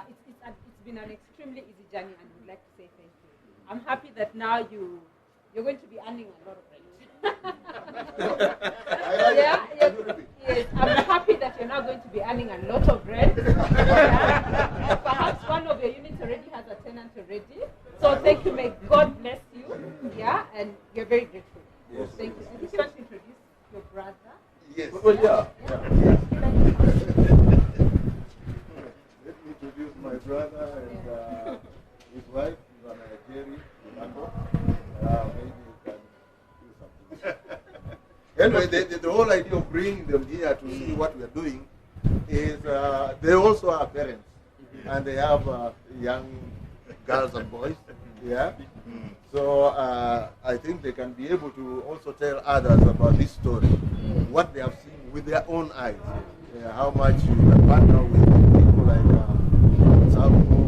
It's been an extremely easy journey, and we'd like to say thank you. I'm happy that now you're going to be earning a lot of rent. Yes, I'm happy that you're now going to be earning a lot of rent. them here to see what we are doing is they also are parents, and they have young girls and boys. Yeah. So I think they can be able to also tell others about this story, what they have seen with their own eyes. How much you can partner with people like TSAVO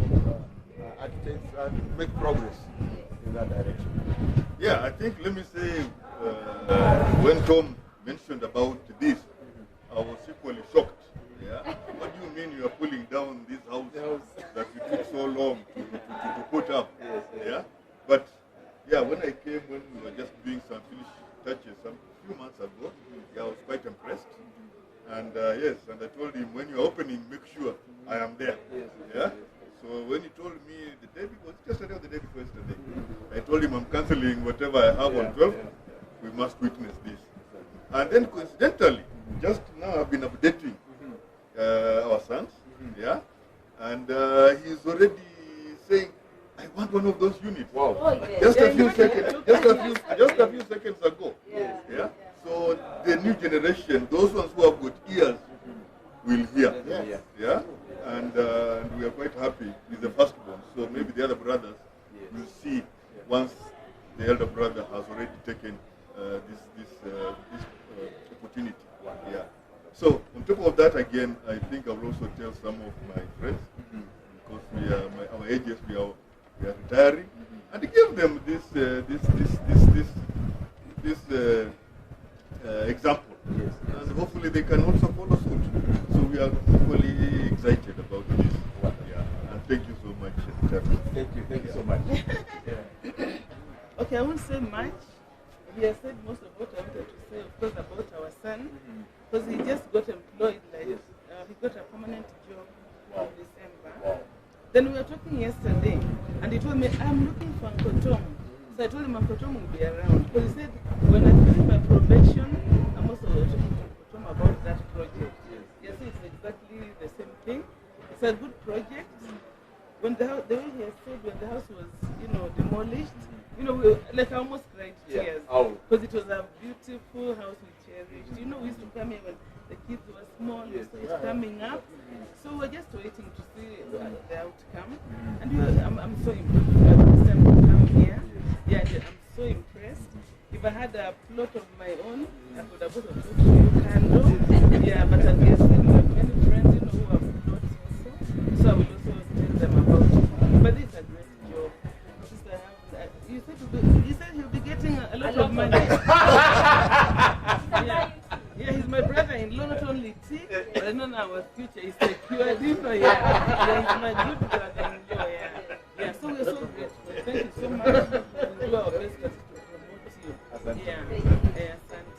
architects and make progress in that direction. Yeah, I think, let me say, when Tom mentioned about this, I was equally shocked. Yeah? What do you mean you are pulling down this house that you took so long to put up? Yeah? But yeah, when I came, when we were just doing some finish touches some few months ago, yeah, I was quite impressed. And yes, and I told him, when you're opening, make sure I am there. Yeah? So when he told me the day before, yesterday or the day before yesterday, I told him I'm cancelling whatever I have on 12. We must witness this. And then coincidentally, just now I've been updating our sons, yeah, and he's already saying, I want one of those units. Wow! Just a few seconds ago. Yeah. So the new generation, those ones who have got ears, will hear. Yeah. And we are quite happy with the firstborn. So maybe the other brothers will see once the elder brother has already taken this opportunity. Yeah. So on top of that, again, I think I will also tell some of my friends, because we are our ages, we are retiring, and give them this example, and hopefully they can also follow suit. So we are equally excited about this. Yeah. And thank you so much. Thank you so much. Okay, I won't say much. He has said most of what I wanted to say, of course, about our son, because he just got employed, like he got a permanent job in December. Then we were talking yesterday, and he told me, I'm looking for Uncle Tom. So I told him Uncle Tom will be around, because he said, when I finish my probation, I'm also talking to Uncle Tom about that project. Yes, it's exactly the same thing. It's a good project. When the way he has said, when the house was, demolished, we I almost cried tears, because it was a beautiful house we cherished. We used to come here when the kids were small, so it's coming up. So we're just waiting to see the outcome. And I'm so impressed. This time to come here, I'm so impressed. If I had a plot of my own, I could have also put you candle. Yeah, but as you said, we have many friends, who have plots also. So I will also tell them about it. But it's a great job. You said he'll be getting a lot of money. He's my brother-in-law, not only tea, but I know our future is secure. He's my good brother-in-law. So we're so grateful. Thank you so much. We'll do our best to promote you.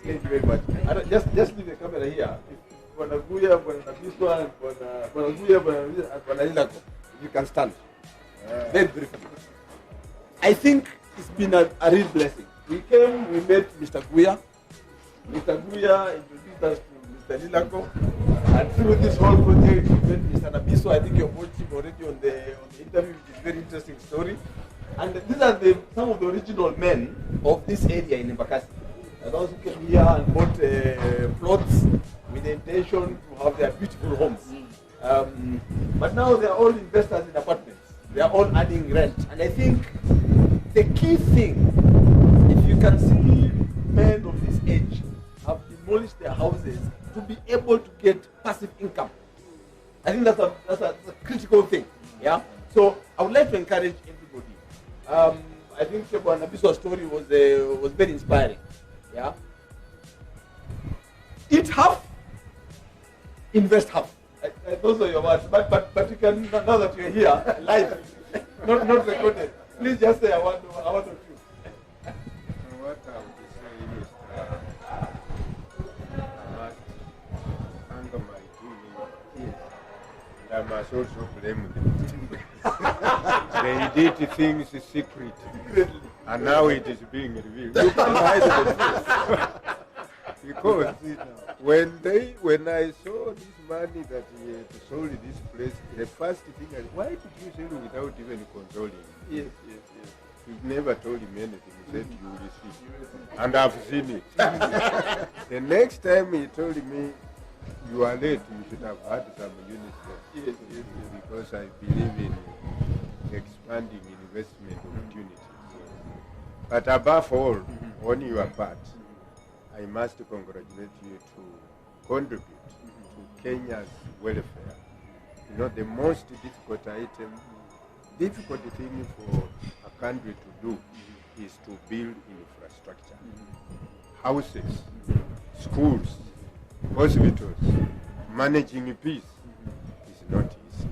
Thank you very much. Just leave the camera here. Bwana Guya, Bwana Biswa, Bwana Guya, Bwana Ilako, you can stand. Very briefly. I think it's been a real blessing. We came, we met Mr. Guya. Mr. Guya introduced us to Mr. Ilako. And through this whole project, we met Mr. Nabiso. I think you've watched him already on the interview, which is a very interesting story. And these are some of the original men of this area in Embakasi. Those who came here and bought plots with the intention to have their beautiful homes. But now they are all investors in apartments. They are all adding rent. And I think the key thing, if you can see men of this age have demolished their houses to be able to get passive income, I think that's a critical thing. Yeah. So I would like to encourage everybody. I think Bwana Biswa's story was very inspiring. Yeah. Eat half, invest half. Those are your words. But you can, now that you're here, live, not recorded. Please just say I want to you. What I would say is I must anger my team, and I must also blame them. They did things secretly, and now it is being revealed. You can hide the because when I saw this money that he had sold this place, the first thing why did you sell without even controlling? Yes. He never told him anything. He said, you will see. And I've seen it. The next time he told me, you are late, you should have had some units there. Yes, yes, yes. Because I believe in expanding investment opportunities. But above all, on your part, I must congratulate you to contribute to Kenya's welfare. You know, the most difficult thing for a country to do is to build infrastructure. Houses, schools, hospitals, managing peace is not easy.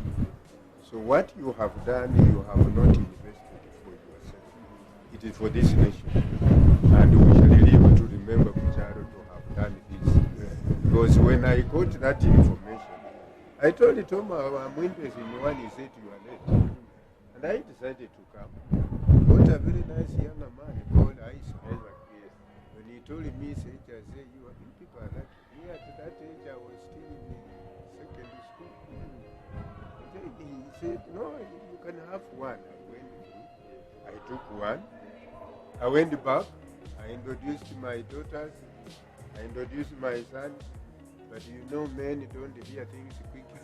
So what you have done, you have not invested for yourself. It is for this nation. And we shall live to remember Kucharo to have done this. Because when I got that information, I told Tom I'm interested in one, he said you are late. And I decided to come. Got a very nice young man called Isaac. When he told me, he said, you people are lucky. Me at that age, I was still in secondary school. He said, no, you can have one. I went through. I took one. I went back. I introduced my daughters. I introduced my son. But you know, men don't hear things quickly.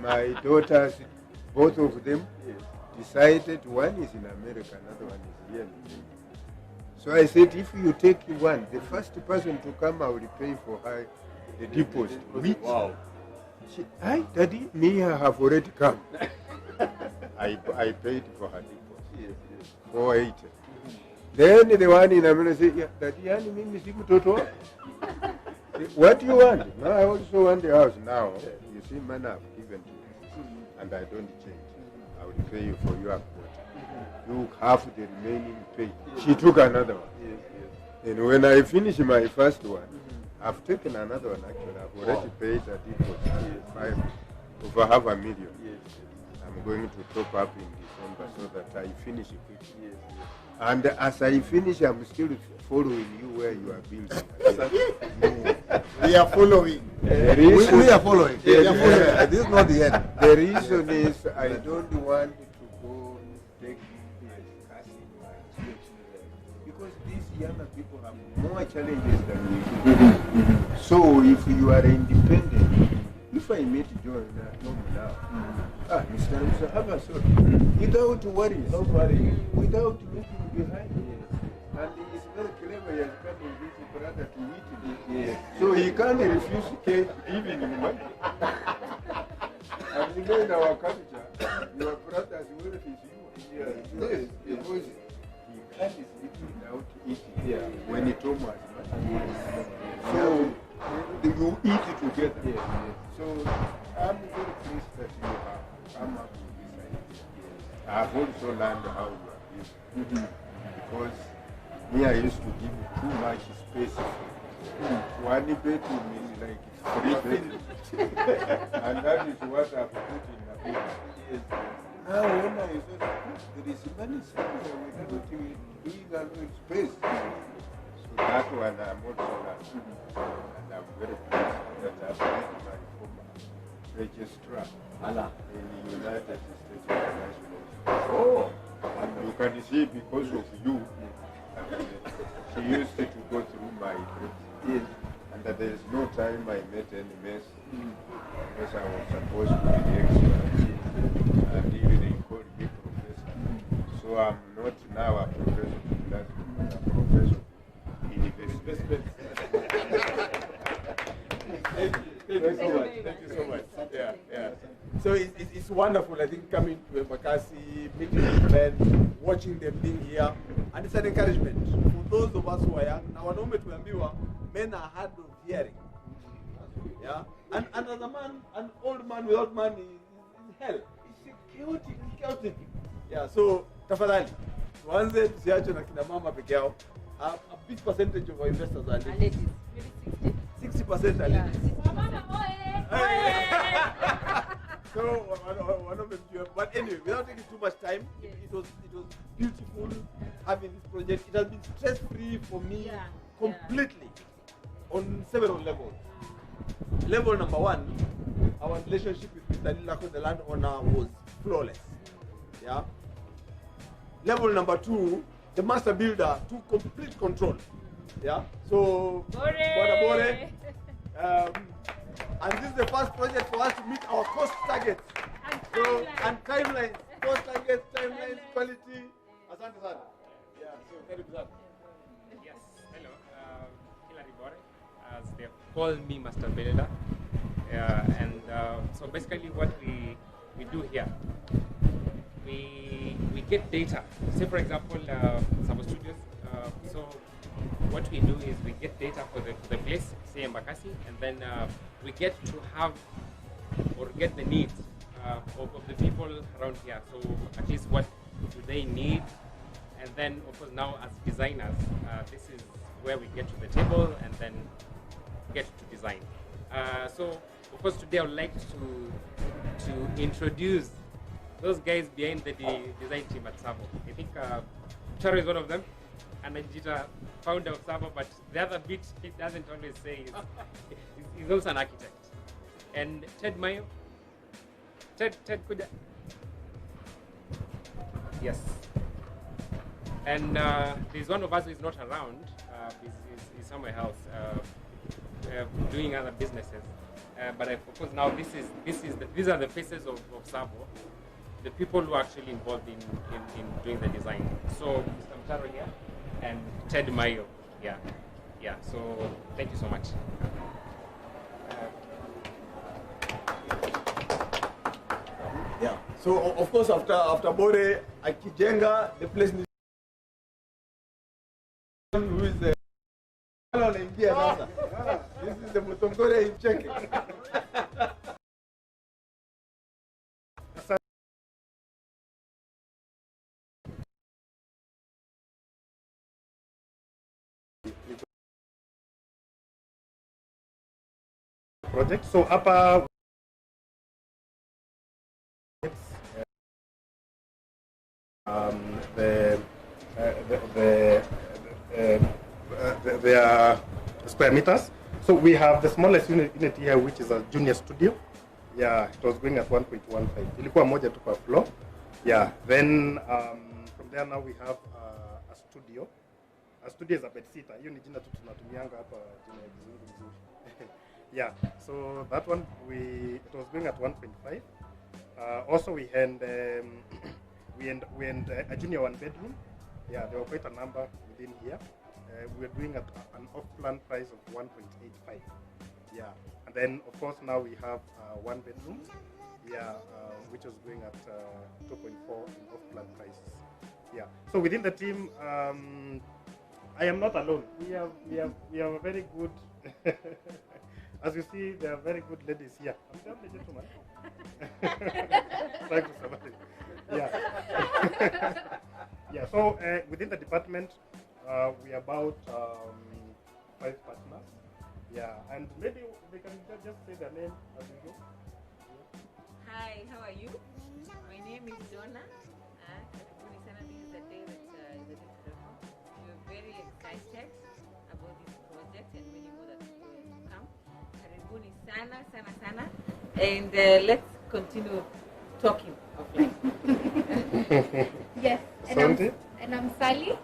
My daughters, both of them, decided one is in America, another one is here in Kenya. So I said, if you take one, the first person to come, I will pay for her the deposit. Wow. She, Daddy, me, I have already come. I paid for her deposit. 480. Then the one in America said, yeah, Daddy, what do you want? No, I also want the house now. You see, man, I've given to you, and I don't change. I will pay you for your quarter. You have the remaining pay. She took another one. And when I finish my first one, I've taken another one actually. I've already paid a deposit, over $500,000. I'm going to top up in December so that I finish it quickly. And as I finish, I'm still following you where you are building. We are following. We are following. This is not the end. The reason is I don't want to go take because these younger people have more challenges than we do. So if you are independent, if I meet John now, Mr. Have a sort, without worries, without looking behind. And he is very clever, he has come with his brother to meet him. So he can't refuse cake even in money. And you know in our culture, your brother's wealth is yours. Yes, because he can't sleep without eating when he told us. So you eat together. So I'm very pleased that you have come up with this idea. I have also learned how you are using because me, I used to give too much space. One bedroom is like 3 bedrooms. And that is what I've put in the bedroom. Now when I said, there is money somewhere without doing alone space. So that one I'm also learning. And I'm very pleased that I've met my former registrar in the United States International. Oh! And you can see because of you, she used to go through my trips. And there is no time I met any mess because I was supposed to be the expert. And even they called me professor. So I'm not now a professor in classroom, I'm a professor in investment. Thank you so much. Thank you so much. Yeah. So it's wonderful, I think, coming to Embakasi, meeting with men, watching them being here, and it's an encouragement for those of us who are young. Now, men are hard of hearing. Yeah, and as a man, an old man without money is hell. It's chaotic. Yeah, so tafadhali, tuanze tusiache na kina mama peke yao. A big percentage of our investors are ladies. Maybe 60% are ladies. So one of them, but anyway, without taking too much time, it was beautiful having this project. It has been stress-free for me completely on several levels. Level number one, our relationship with Mr. Lilako, the landowner, was flawless. Yeah. level number 2, the master builder took complete control. Yeah. So Bore. And this is the first project for us to meet our cost targets and timelines. Cost targets, timelines, quality. Asante sana. Yeah. So very good. Yes. Hello. Hilary Bore, as they call me Master Builder. And so basically, what we do here, we get data. Say for example, TSAVO Studios. So what we do is we get data for the place, say Embakasi, and then we get to have or get the needs of the people around here. So at least what do they need, and then of course now as designers, this is where we get to the table and then get to design. So of course today I would like to introduce those guys behind the design team at TSAVO. I think Charo is one of them, and Anjita, founder of TSAVO, but the other bit he doesn't always say is he's also an architect. And Ted Mayo. Ted could. Yes. And there's one of us who is not around, is somewhere else, doing other businesses. But of course now these are the faces of TSAVO, the people who are actually involved in doing the design. So Mr. Mtaro here and Ted Mayo. Yeah. So thank you so much. Yeah. So of course after Bore, Akijenga, the place needs who is the this is the Mutongore in Czech. Project. So upper the square meters. So we have the smallest unit here, which is a junior studio. Yeah, it was going at 1.15. Ilikuwa moja tu per floor. Yeah. Then from there now we have a studio. A studio is a bed sitter. Hiyo ni jina tu tunatumianga hapa jina ya kizungu mzuri. Yeah. So that one it was going at 1.5. Also we had a junior 1 bedroom. Yeah, there were quite a number within here. We were doing at an off-plan price of 1.85. Yeah, and then of course now we have 1 bedroom. Yeah, which was going at 2.4 in off-plan prices. Yeah. So within the team, I am not alone. We have a very good. As you see, there are very good ladies here. I'm the only gentleman. Thank you so much. Yeah. Yeah. So within the department, we are about 5 partners. Yeah, and maybe they can just say their name as we go. Yeah. Hi, how are you? My name is Donna. This is the day that we're very excited about this project, and we know that people will come. Karibuni sana. And let's continue talking offline. Yes, and I'm Sally.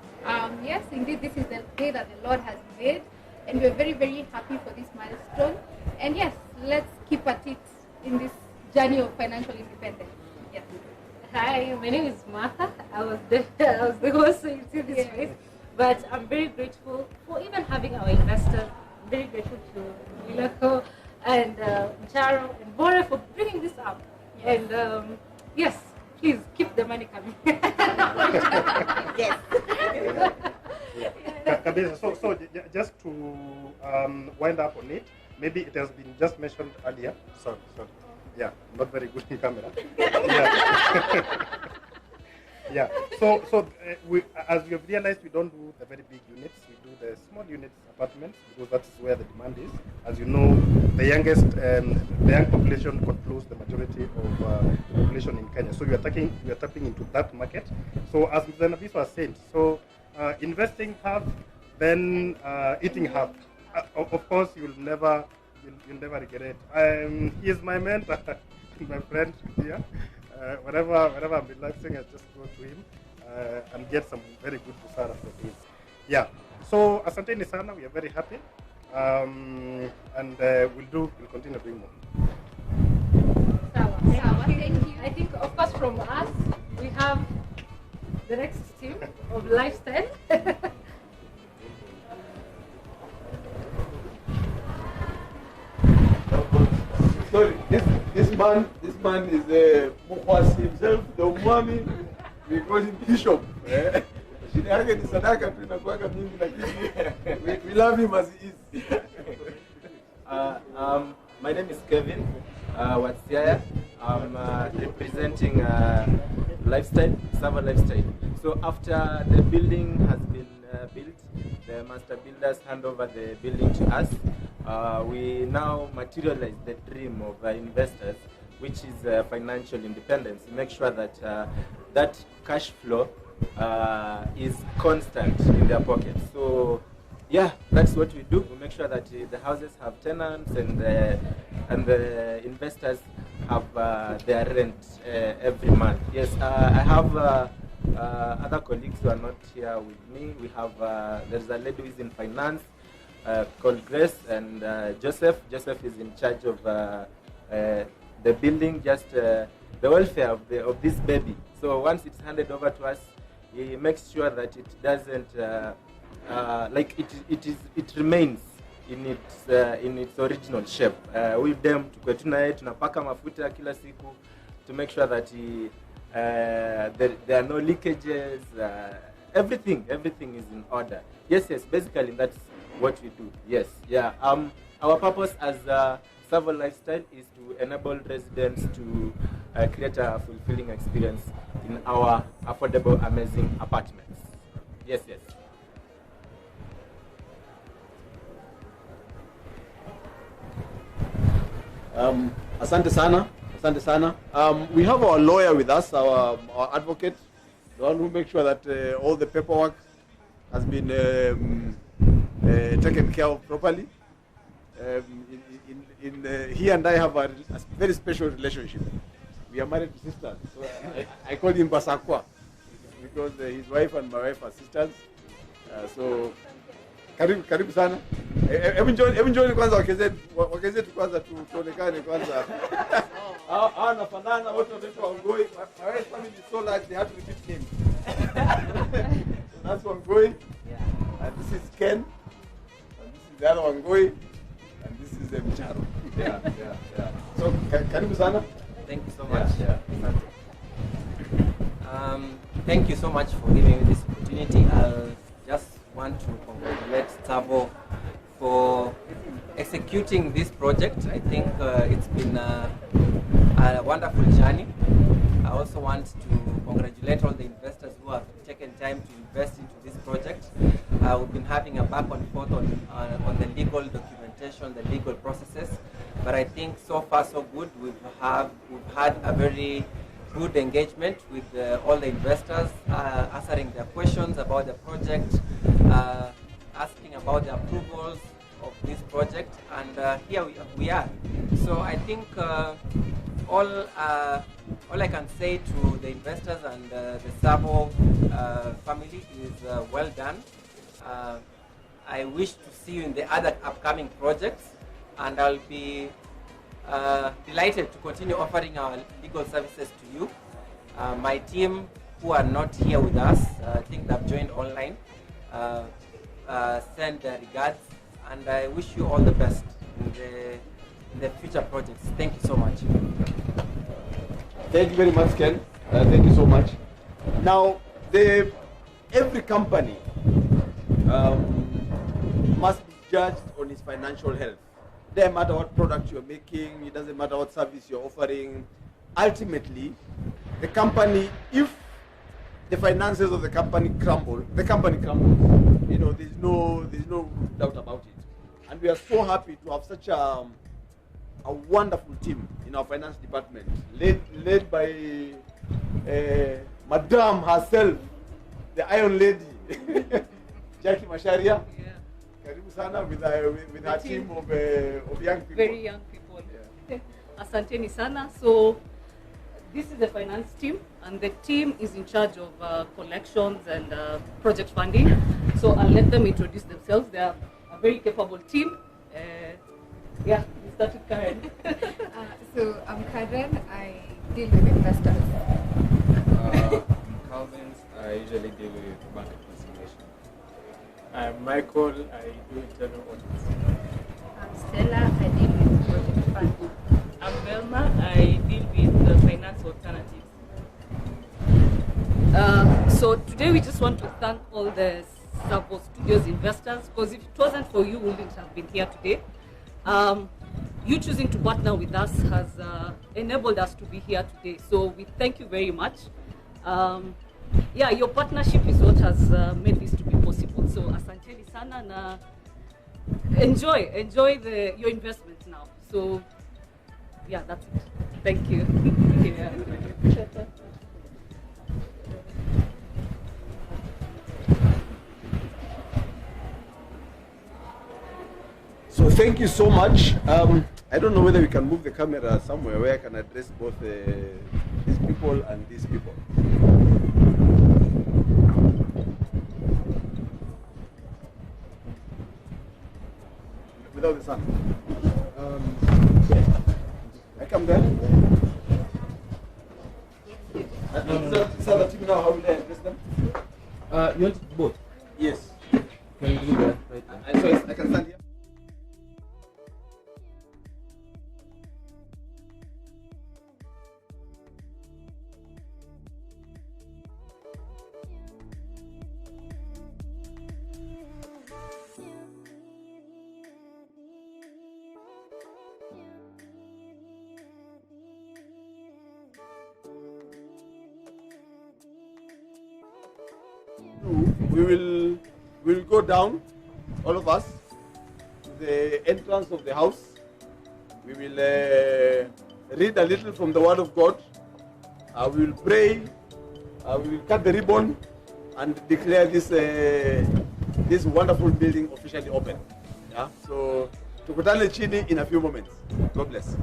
Yes, indeed, this is the day that the Lord has made, and we're very, very happy for this milestone. And yes, let's keep at it in this journey of financial independence. Yes. Hi, my name is Martha. I was the host, so you see this face. But I'm very grateful for even having our investors. I'm very grateful to Milako and Charo and Bore for bringing this up. Yes. And yes, please keep the money coming. Yes. So just to wind up on it, maybe it has been just mentioned earlier. Sorry. Yeah, not very good in camera. Yeah. Yeah. So as we have realized, we don't do the very big units. We do the small units, apartments, because that's where the demand is. As you know, the young population controls the majority of population in Kenya. So we are tapping into that market. So as Mr. Nabis was saying, so investing half, then eating half. Of course, you'll never regret. He is my mentor, my friend here. Whenever I'm relaxing, I just go to him. and get some very good busara from this. Yeah. So asanteni sana, we are very happy, and we'll continue doing more. Thank you. I think, of course, from us, we have the next team of lifestyle. Sorry, this man is Mukhwas himself, the Umwami. We call him Bishop. Shida yake ni sadaka tu inakuwaga mingi, lakini we love him as he is. My name is Kevin Watsiaya. I'm representing TSAVO Lifestyle. So after the building has been built, the master builders hand over the building to us. We now materialize the dream of investors, which is financial independence. Make sure that that cash flow is constant in their pockets. So yeah, that's what we do. We make sure that the houses have tenants and the investors have their rent every month. Yes, I have other colleagues who are not here with me. We have there's a lady who is in finance called Grace, and Joseph. Joseph is in charge of the building, just the welfare of this baby. So once it's handed over to us, he makes sure that it doesn't it remains in its original shape. With them tunapaka mafuta kila siku to make sure that there are no leakages. Everything is in order. Yes, basically that's what we do. Yes, yeah. Our purpose as TSAVO Lifestyle is to enable residents to create a fulfilling experience in our affordable, amazing apartments. Yes. Asante sana. We have our lawyer with us, our advocate, the one who makes sure that all the paperwork has been taken care of properly. He and I have a very special relationship. We are married to sisters. So I call him Basakwa because his wife and my wife are sisters. So karibu sana. Hebu njoni kwanza wakezetu kwanza tuonekane kwanza. Hawa nafanana wote wanaitwa Wangoi. My wife's family is so large they have to repeat names. So that's Wangoi. And this is Ken. And this is the other Wangoi. And this is Mcharo. Yeah. So karibu sana. Thank you so much. Thank you so much for giving me this opportunity. I just want to congratulate TSAVO for executing this project. I think it's been a wonderful journey. I also want to congratulate all the investors who have taken time to invest into this project. We've been having a back and forth on the legal documentation, the legal processes, but I think so far so good. We've had a very good engagement with all the investors, answering their questions about the project, asking about the approvals of this project, and here we are. So I think all I can say to the investors and the TSAVO family is well done. I wish to see you in the other upcoming projects, and I'll be delighted to continue offering our legal services to you. My team who are not here with us, I think they've joined online, send their regards, and I wish you all the best in the future projects. Thank you so much. Thank you very much, Ken. Thank you so much. Now, every company must be judged on its financial health. It doesn't matter what product you're making, it doesn't matter what service you're offering. Ultimately, the company, if the finances of the company crumble, the company crumbles. You know, there's no doubt about it. And we are so happy to have such a wonderful team in our finance department, led by Madame herself, the Iron Lady, Jackie Masharia. Karibu sana with her team of young people. Very young people. Yeah. Asanteni sana. So this is the finance team, and the team is in charge of collections and project funding. So I'll let them introduce themselves. They are a very capable team. Yeah, we start with Karen. So I'm Karen. I deal with investors. I'm Calvin. I usually deal with bank reconciliation. I'm Michael. I do internal audits. I'm Stella. I deal with project fund. I'm Velma. I deal with the finance alternatives. So today we just want to thank all the TSAVO Studios investors, because if it wasn't for you, we wouldn't have been here today. You choosing to partner with us has enabled us to be here today. So we thank you very much. Yeah, your partnership is what has made this to be possible. So asanteni sana na enjoy your investment now. So yeah, that's it. Thank you. Yeah. So thank you so much. I don't know whether we can move the camera somewhere where I can address both these people and these people. Without the sun. I come there. These are the team now. How will I address them? You want both? Yes. Can you do that right now? And so I can stand here. We will go down, all of us, to the entrance of the house. We will read a little from the Word of God. We will pray. We will cut the ribbon and declare this wonderful building officially open. Yeah. So tukutane chini in a few moments. God bless.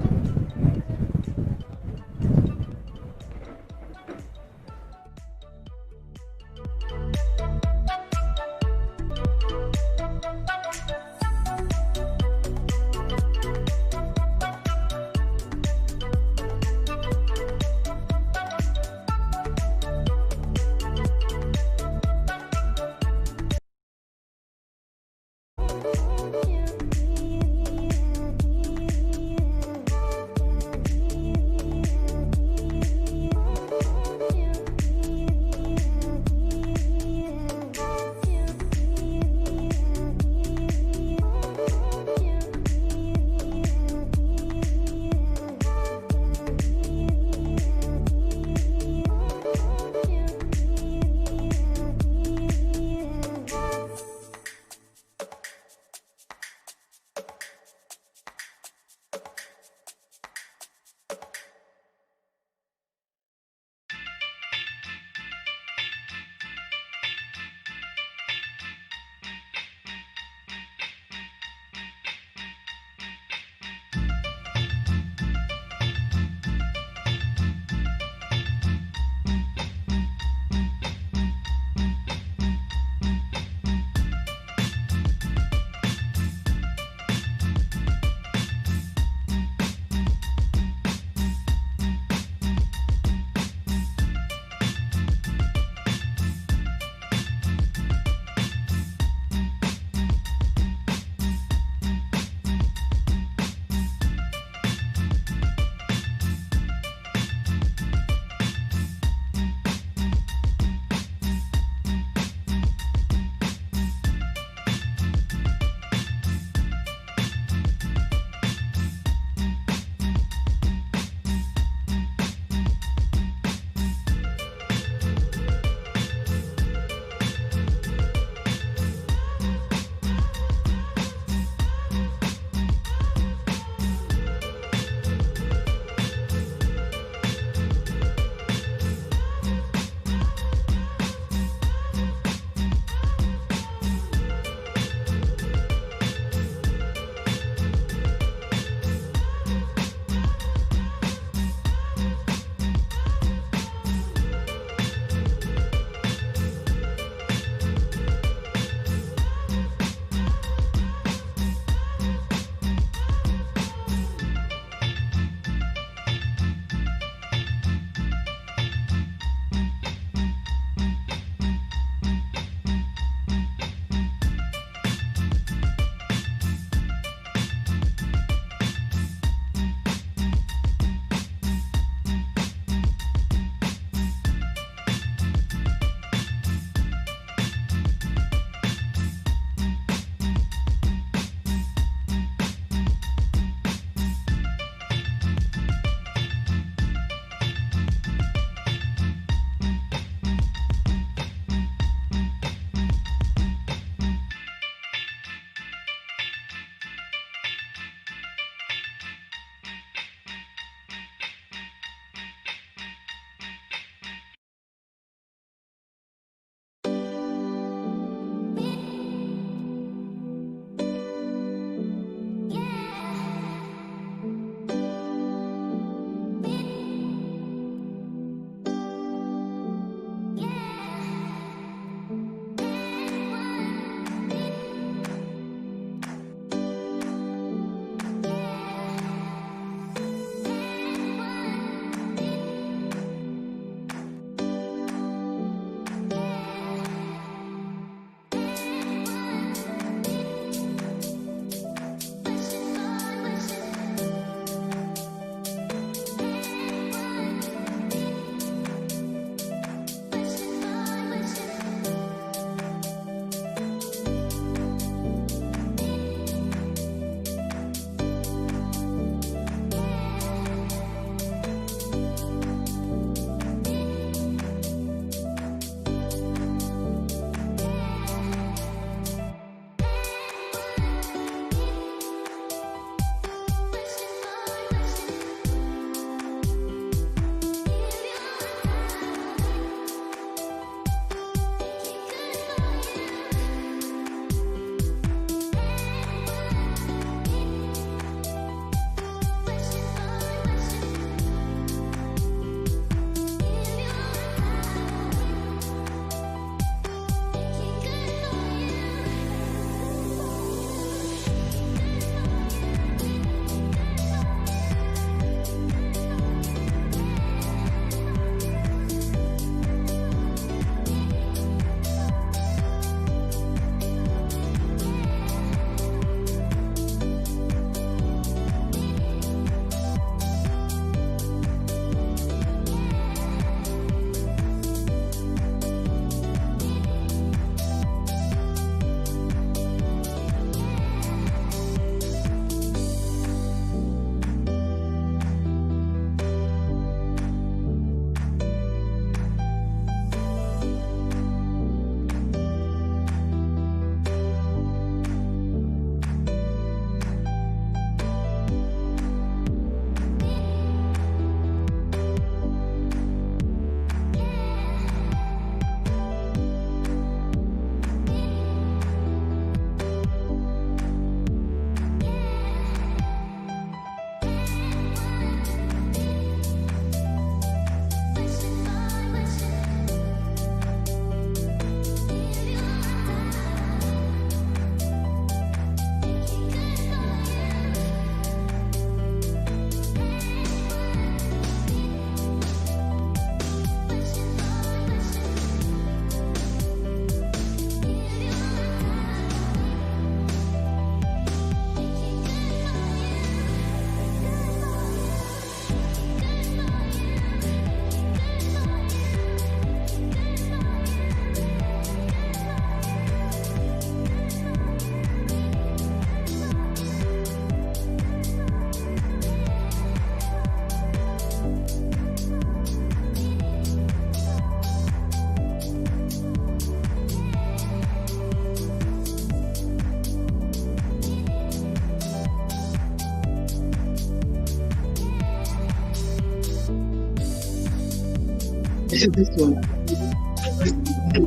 This one.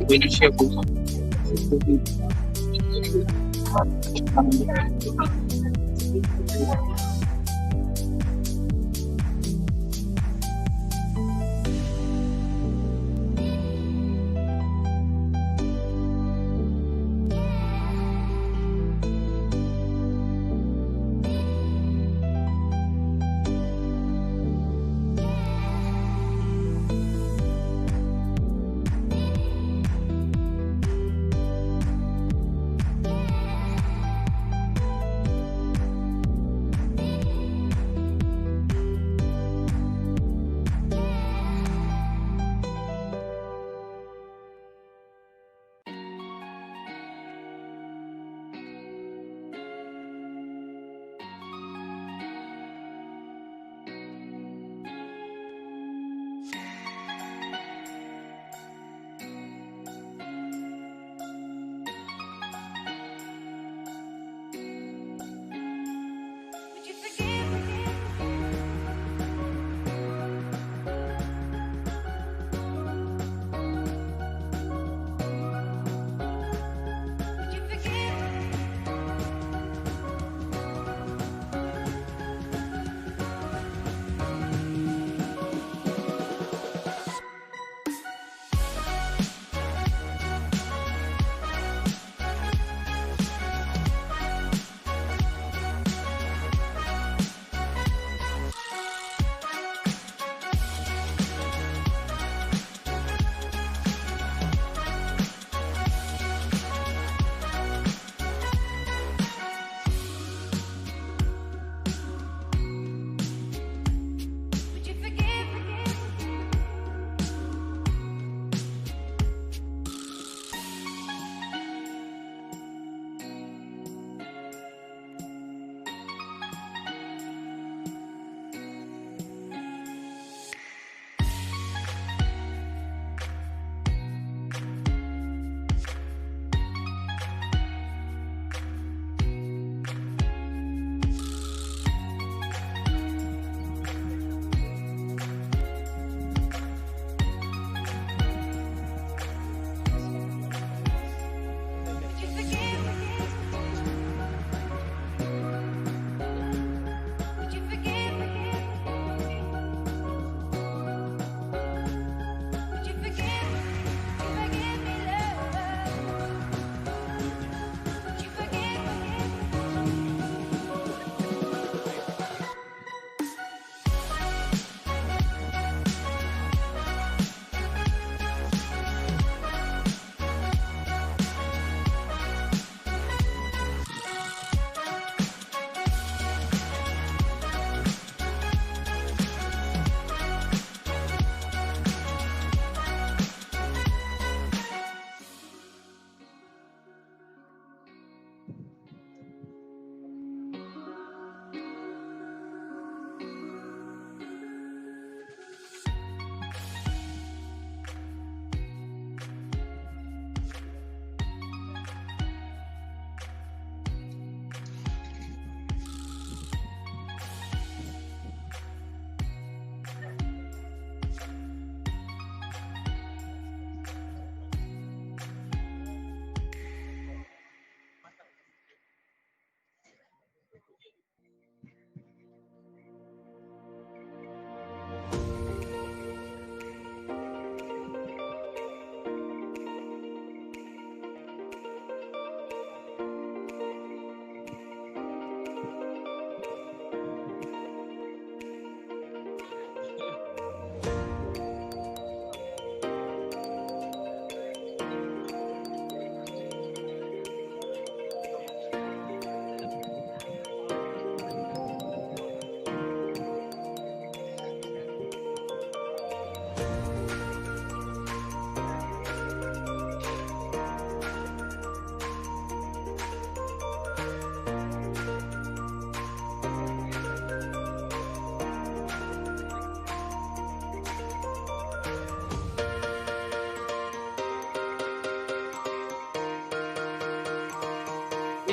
When you share both.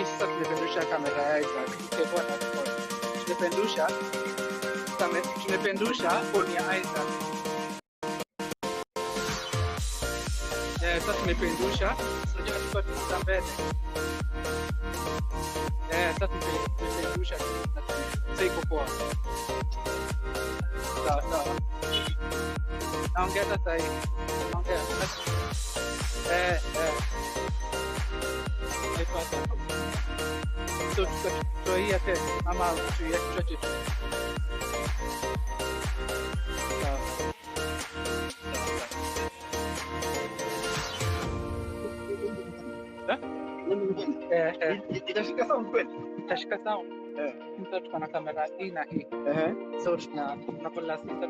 Sasa tumependusha kamera ya Isaac. Tumependusha phone ya Isaac. Sasa tumependusha. Unajua tulikuwa tunaenda mbele. Sasa tumependusha. Sasa iko poa. Sawa. Naongea sasa hivi. Naongea. So tutatoia tena ama tuia kichwa chetu. Itashika sound kweli? Itashika sound. Sasa tuko na kamera hii na hii. So tunapola sasa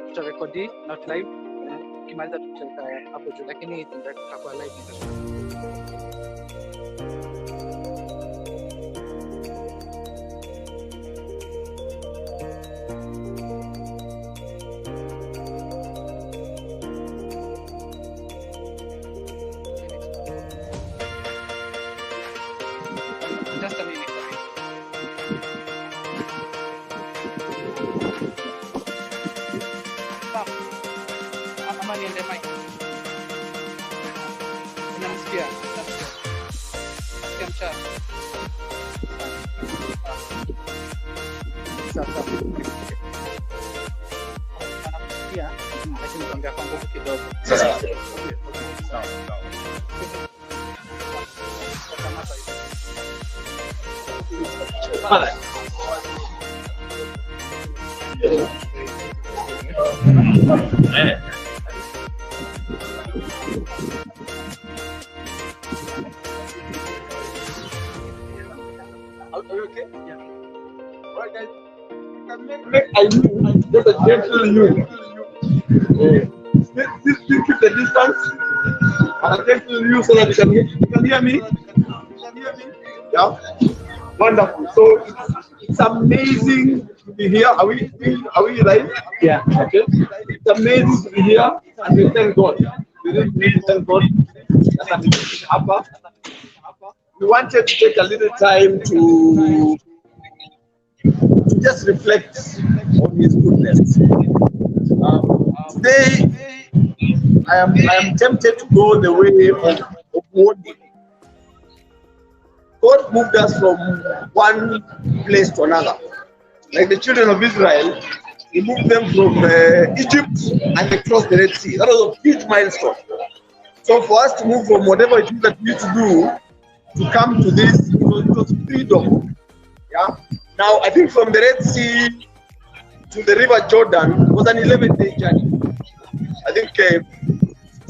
tutarekodi not live. Kimaliza tutaweka hapo juu, lakini itakuwa live itashika. Just a minute. Ama niende mic. Unamsikia? Sikia mchana. Sasa. Anasikia, lakini tuongea kwa nguvu kidogo. Sawa. I just a gentle you. This keep the distance. And I gentle you so that you can hear me. Yeah. Wonderful. So it's amazing to be here. Are we live? Yeah. Okay. It's amazing to be here, and we thank God. We really thank God. We wanted to take a little time to just reflect on His goodness. Today, I am tempted to go the way of warning. God moved us from one place to another. Like the children of Israel, He moved them from Egypt and they crossed the Red Sea. That was a huge milestone. So for us to move from whatever it is that we used to do to come to this, it was freedom. Yeah. Now I think from the Red Sea to the River Jordan was an 11-day journey. I think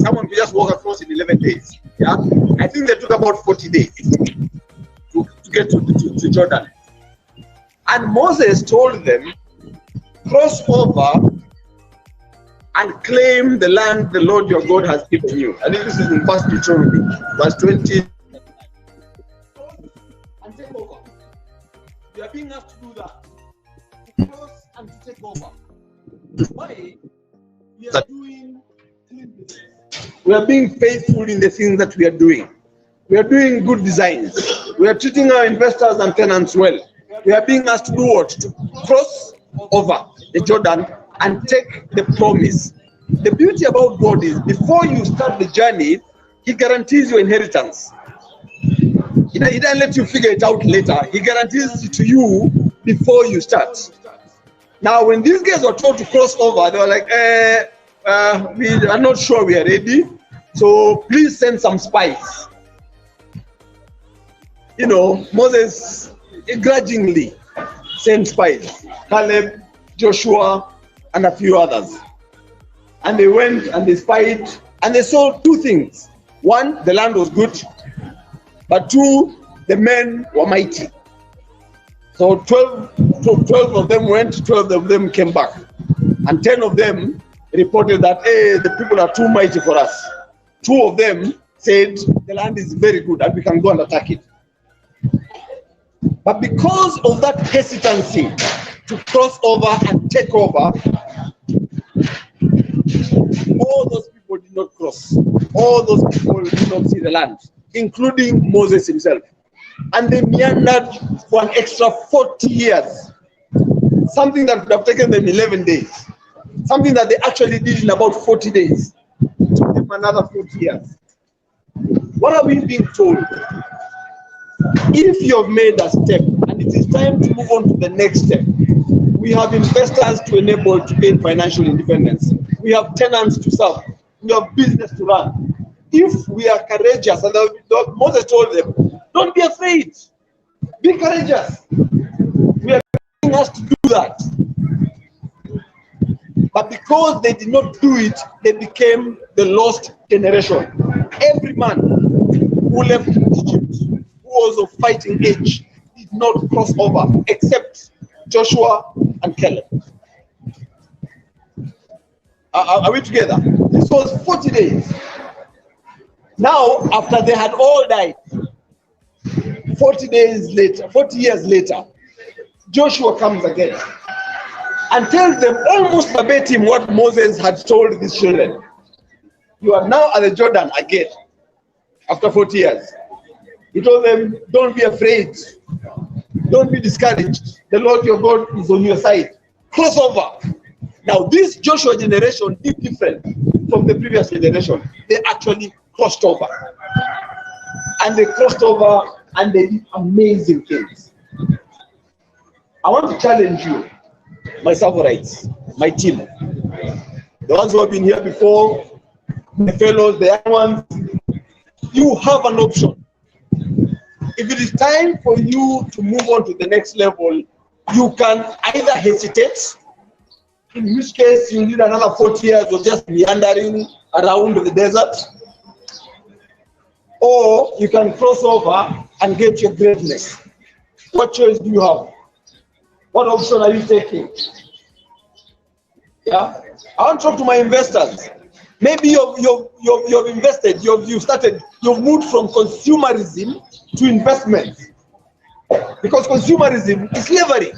someone could just walk across in 11 days. Yeah. I think they took about 40 days to get to Jordan. And Moses told them, cross over and claim the land the Lord your God has given you. I think this is in 1 Deuteronomy, verse 20. And take over. You are being asked to do that. To cross and to take over. Why? We are doing clean business. We are being faithful in the things that we are doing. We are doing good designs. We are treating our investors and tenants well. We are being asked to do what? To cross over the Jordan and take the promise. The beauty about God is before you start the journey, He guarantees your inheritance. He doesn't let you figure it out later. He guarantees it to you before you start. Now, when these guys were told to cross over, they were like, we are not sure we are ready. So please send some spies. You know, Moses grudgingly sent spies. Caleb, Joshua, and a few others. And they went and they spied and they saw two things. One, the land was good. But two, the men were mighty. So 12 of them went, 12 of them came back. And 10 of them reported that, hey, the people are too mighty for us. 2 of them said, the land is very good and we can go and attack it. But because of that hesitancy to cross over and take over, all those people did not cross. All those people did not see the land, including Moses himself. And they meandered for an extra 40 years. Something that would have taken them 11 days. Something that they actually did in about 40 days. It took them another 40 years. What are we being told? If you have made a step and it is time to move on to the next step, we have investors to enable to gain financial independence. We have tenants to serve. We have business to run. If we are courageous, and Moses told them, don't be afraid, be courageous. We are asking us to do that. But because they did not do it, they became the lost generation. Every man who left Egypt, who was of fighting age, did not cross over, except Joshua and Caleb. Are we together? This was 40 days. Now, after they had all died, 40 days later, 40 years later, Joshua comes again and tells them almost verbatim what Moses had told these children. You are now at the Jordan again, after 40 years. He told them, don't be afraid. Don't be discouraged. The Lord your God is on your side. Cross over. Now, this Joshua generation is different from the previous generation. They actually crossed over. And they crossed over and they did amazing things. I want to challenge you, my Savorites, my team, the ones who have been here before, the fellows, the young ones. You have an option. If it is time for you to move on to the next level, you can either hesitate, in which case you need another 40 years of just meandering around the desert, or you can cross over and get your greatness. What choice do you have? What option are you taking? Yeah, I want to talk to my investors. Maybe you've invested, you've moved from consumerism to investment. Because consumerism is slavery.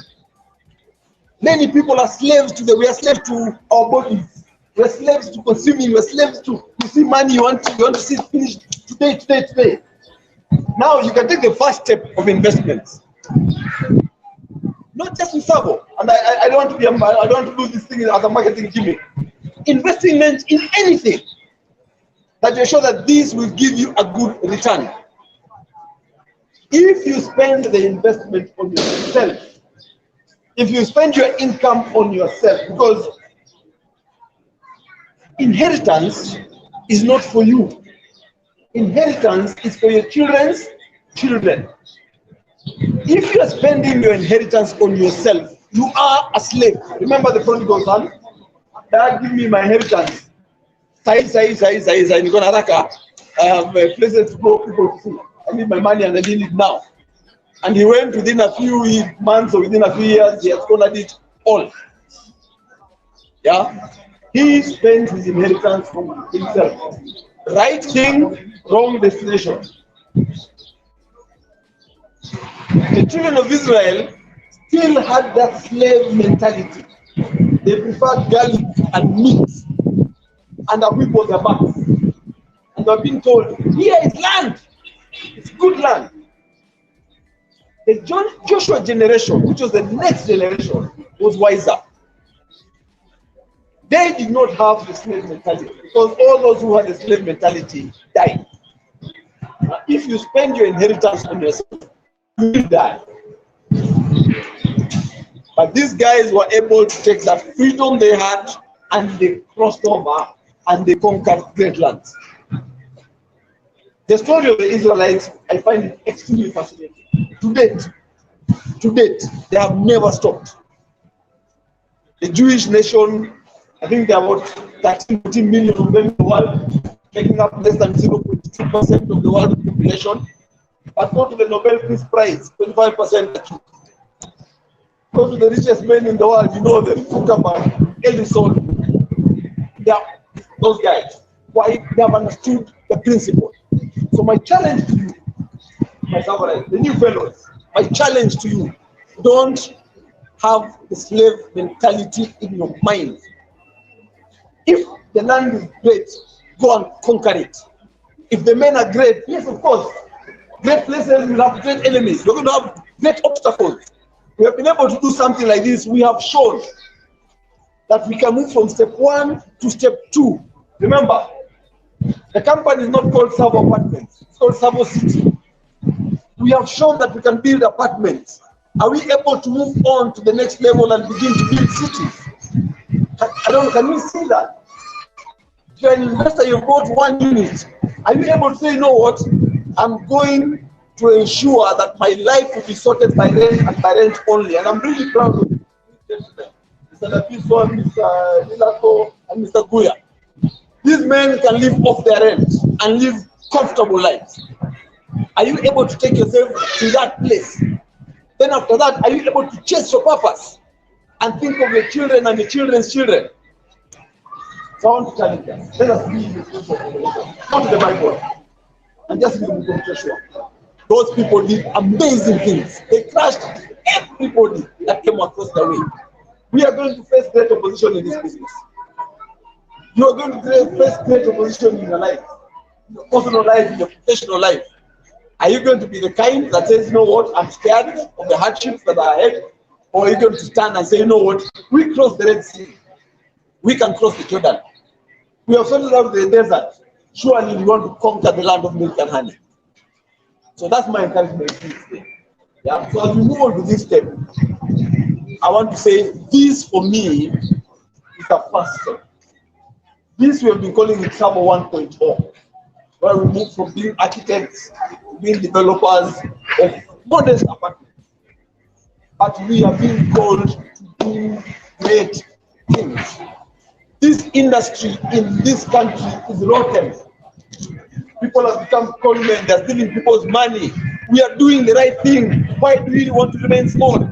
Many people are slaves to we are slaves to our bodies. We're slaves to consuming, we're slaves to, you see money, you want to see it finished today. Now you can take the first step of investments. Not just in TSAVO, and I don't want to I don't want to do this thing as a marketing gimmick. Investment in anything that you're sure that this will give you a good return. If you spend the investment on yourself, if you spend your income on yourself, because inheritance is not for you. Inheritance is for your children's children. If you are spending your inheritance on yourself, you are a slave. Remember the prodigal son? Dad, give me my inheritance. Places to go, people to see. I need my money and I need it now. And he went within a few months or within a few years, he has squandered it all. Yeah? He spent his inheritance on himself. Right thing, wrong destination. The children of Israel still had that slave mentality. They preferred garlic and meat and a whip on their backs. And they're being told, here is land. It's good land. The Joshua generation, which was the next generation, was wiser. They did not have the slave mentality because all those who had the slave mentality died. If you spend your inheritance on yourself, you will die. But these guys were able to take that freedom they had and they crossed over and they conquered great lands. The story of the Israelites, I find it extremely fascinating. To date, they have never stopped. The Jewish nation, I think there are about 13 million of them in the world, making up less than 0.2% of the world population. But go to the Nobel Peace Prize, 25%. Go to the richest men in the world, you know them, Zuckerberg, Edison, those guys. Why? They have understood the principle. So my challenge to you, my Savorites, the new fellows, my challenge to you, don't have the slave mentality in your mind. If the land is great, go and conquer it. If the men are great, yes, of course, great places will have great enemies. You're going to have great obstacles. We have been able to do something like this. We have shown that we can move from step 1 to step 2. Remember, The company is not called TSAVO Apartments, it's called TSAVO City. We have shown that we can build apartments. Are we able to move on to the next level and begin to build cities? Can you see that? If you're an investor, you bought 1 unit. Are you able to say, you know what? I'm going to ensure that my life will be sorted by rent and by rent only. And I'm really proud of you. Mr. Napiso, Mr. Nilato, and Mr. Guya. These men can live off their rent and live comfortable lives. Are you able to take yourself to that place? Then after that, are you able to chase your purpose and think of your children and your children's children? So I want to challenge us. Let us be the people. Come to the Bible and just read the book of Joshua. Those people did amazing things. They crushed everybody that came across the way. We are going to face great opposition in this business. You are going to face great opposition in your life, in your personal life, in your professional life. Are you going to be the kind that says, you know what, I'm scared of the hardships that are ahead? Or are you going to stand and say, you know what, we crossed the Red Sea. We can cross the Jordan. We have sorted out the desert. Surely we want to conquer the land of milk and honey. So that's my encouragement today. Yeah. So as we move on to this step, I want to say this for me is the first step. This we have been calling it TSAVO 1.0, where we move from being architects to being developers of modest apartments. But we are being called to do great things. This industry in this country is rotten. People have become conmen, they're stealing people's money. We are doing the right thing. Why do we want to remain small?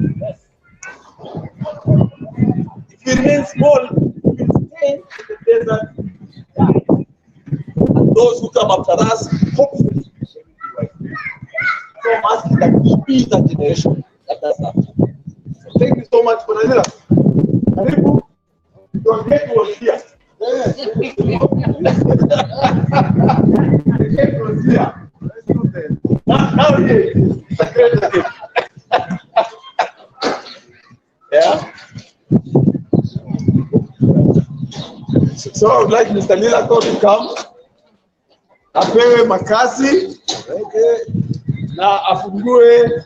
If we remain small, we will stay in the desert. And those who come after us, hopefully, so I'm asking that we be that generation that does that. So thank you so much for that. Karibu, your gate was here. The gate was here. Now here, it's a great gate. Yeah. So I would like Mr. Nilato to come. Apewe makasi. Na afungue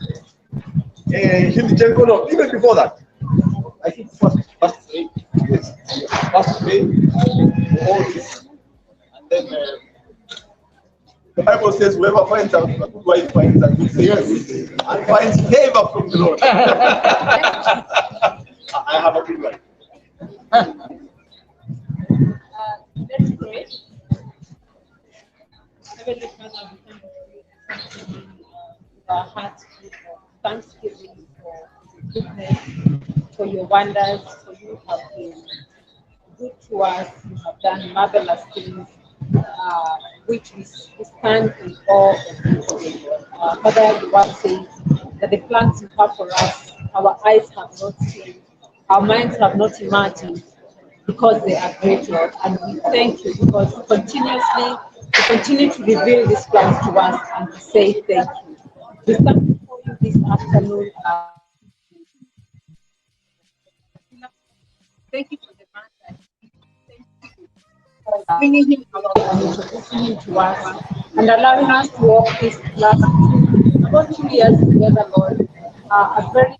hili jengo. No, even before that. I think first pray. Yes. First pray for all this. And then the Bible says whoever finds a good wife finds a good thing and finds favor from the Lord. I have a good wife. Let's pray. Heavenly Father, we thank you with our hearts of thanksgiving for your goodness, for your wonders, for you have been good to us, you have done marvelous things, which we stand in awe of you today. Father, the word says that the plans you have for us, our eyes have not seen, our minds have not imagined, because they are great, Lord. And we thank you because continuously you continue to reveal these plans to us and to say thank you. We stand before you this afternoon. Thank you for the man that thank you for bringing him along and introducing him to us and allowing us to walk this last about 2 years together, Lord. A very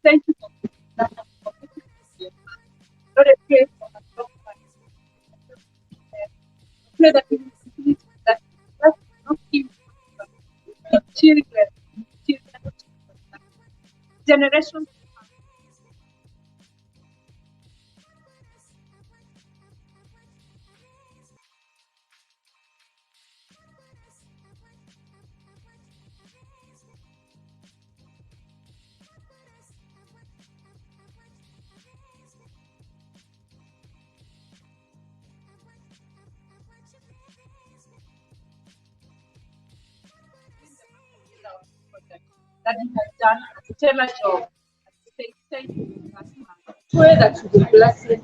thank you for that. Lord, I pray for my God. I pray that we will continue to that not keep the children, generations. That he has done a stellar job. Say thank you. Pray that you will bless it.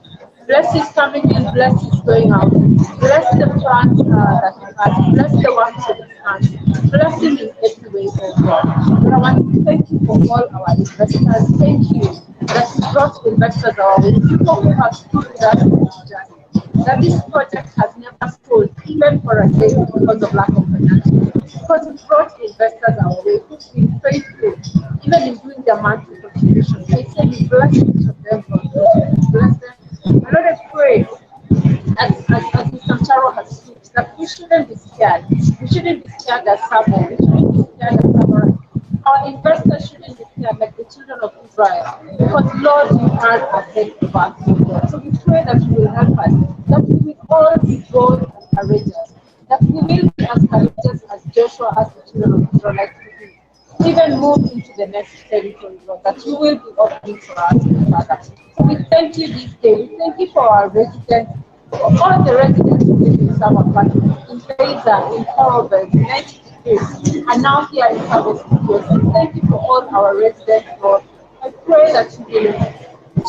Bless his coming in, bless his going out. Bless the plans that he has. Bless the ones in his hands. Bless him in every way, oh God. But I want to thank you for all our investors. Thank you that we brought investors our way, people who have stood with us in this journey, that this project has never stalled, even for a day, because of lack of financing. Because we brought investors our way who've been faithful, even in doing their monthly contributions. I say we bless each of them, God bless them. And Lord, I pray, as Mr. Charo has said, that we shouldn't be scared. We shouldn't be scared as Sabo. We shouldn't be scared as Samurai. Our investors shouldn't be scared like the children of Israel. Because Lord, you are ahead of us, oh God. So we pray that you will help us, that we will all be bold and courageous, that we will be as courageous as Joshua, as the children of Israel, like to be. Even move into the next territory, Lord, that you will be opening for us, Father. So we thank you this day. We thank you for our residents, for all the residents who live in Summer Park, in Fraser, in Horrible, in 90 degrees, and now here in TSAVO Studios. We thank you for all our residents, Lord. I pray that you will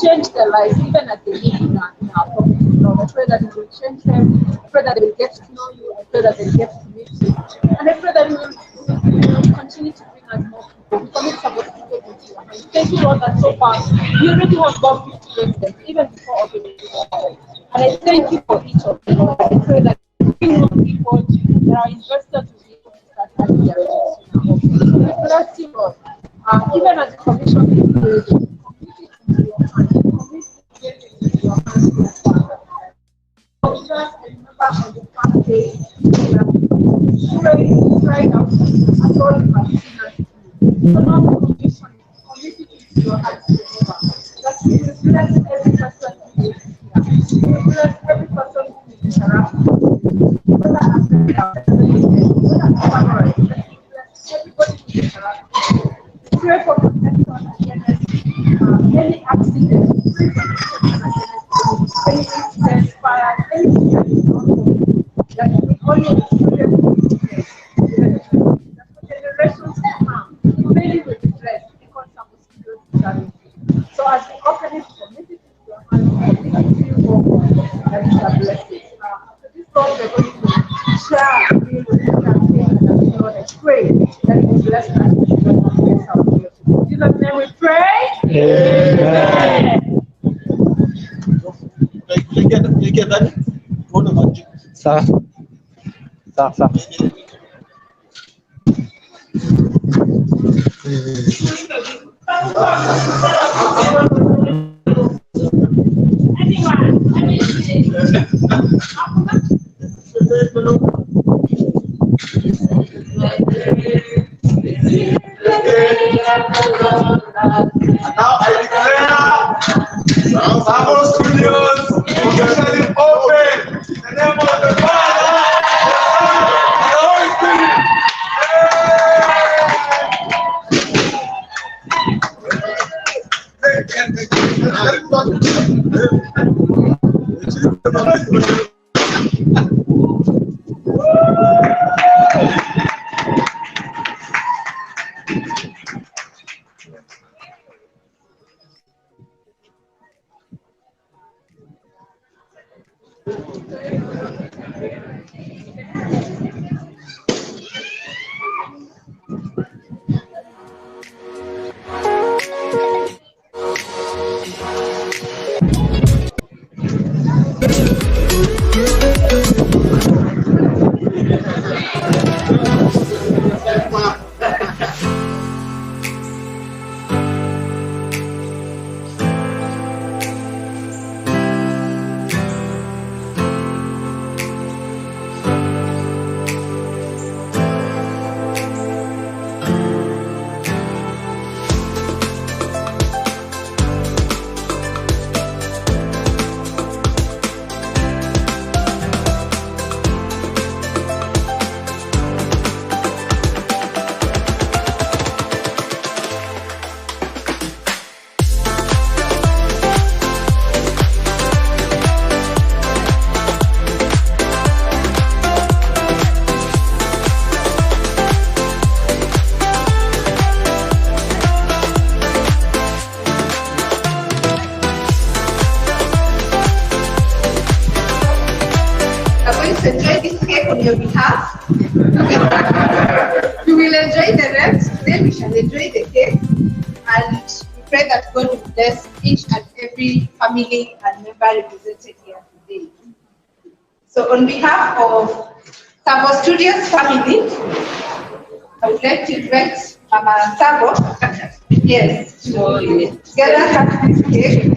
change their lives, even as they live in our property, Lord. I pray that you will change them. I pray that they will get to know you. I pray that they will get to meet you. And I pray that you will continue to bring us more people. We commit TSAVO Studios into your hands. Thank you, Lord, that so far you already have gone 50 residents, even before opening the door. And I thank you for each of them, Lord. I pray that you know people, there are investors who will be able to start having their business. We bless you, Lord. Even as a commission, we commit it into your hands. We commit it into your hands, Father. Just remember on the first day, pray out and Lord, you have seen us through. So now the commission, commit it into your hands, Jehovah. That you will bless every person who is here. You will bless every person who is interacting. Whether I'm very whether I'm summary, bless everybody who is interacting. Pray for protection against any accident, pray for protection against any incident, fire, anything that is not known, that we only experience that for generations to come, many will be blessed because some studios is challenging. So as we open it, commit it into your hands, commit it to you, oh God, that you are blessed. After this talk, we're going to share a meal with the campaign, and Lord, I pray that you bless us and bless our church. In Jesus' name we pray. Amen. Sawa. Sawa, sawa. Now I declare TSAVO Studios officially open in the name of the Father, and the Holy Spirit. Enjoy this cake on your behalf. You will enjoy the rest, then we shall enjoy the cake. And we pray that God will bless each and every family and member represented here today. So on behalf of TSAVO Studios family, I would like to invite Mama TSAVO, yes, to get us up this cake.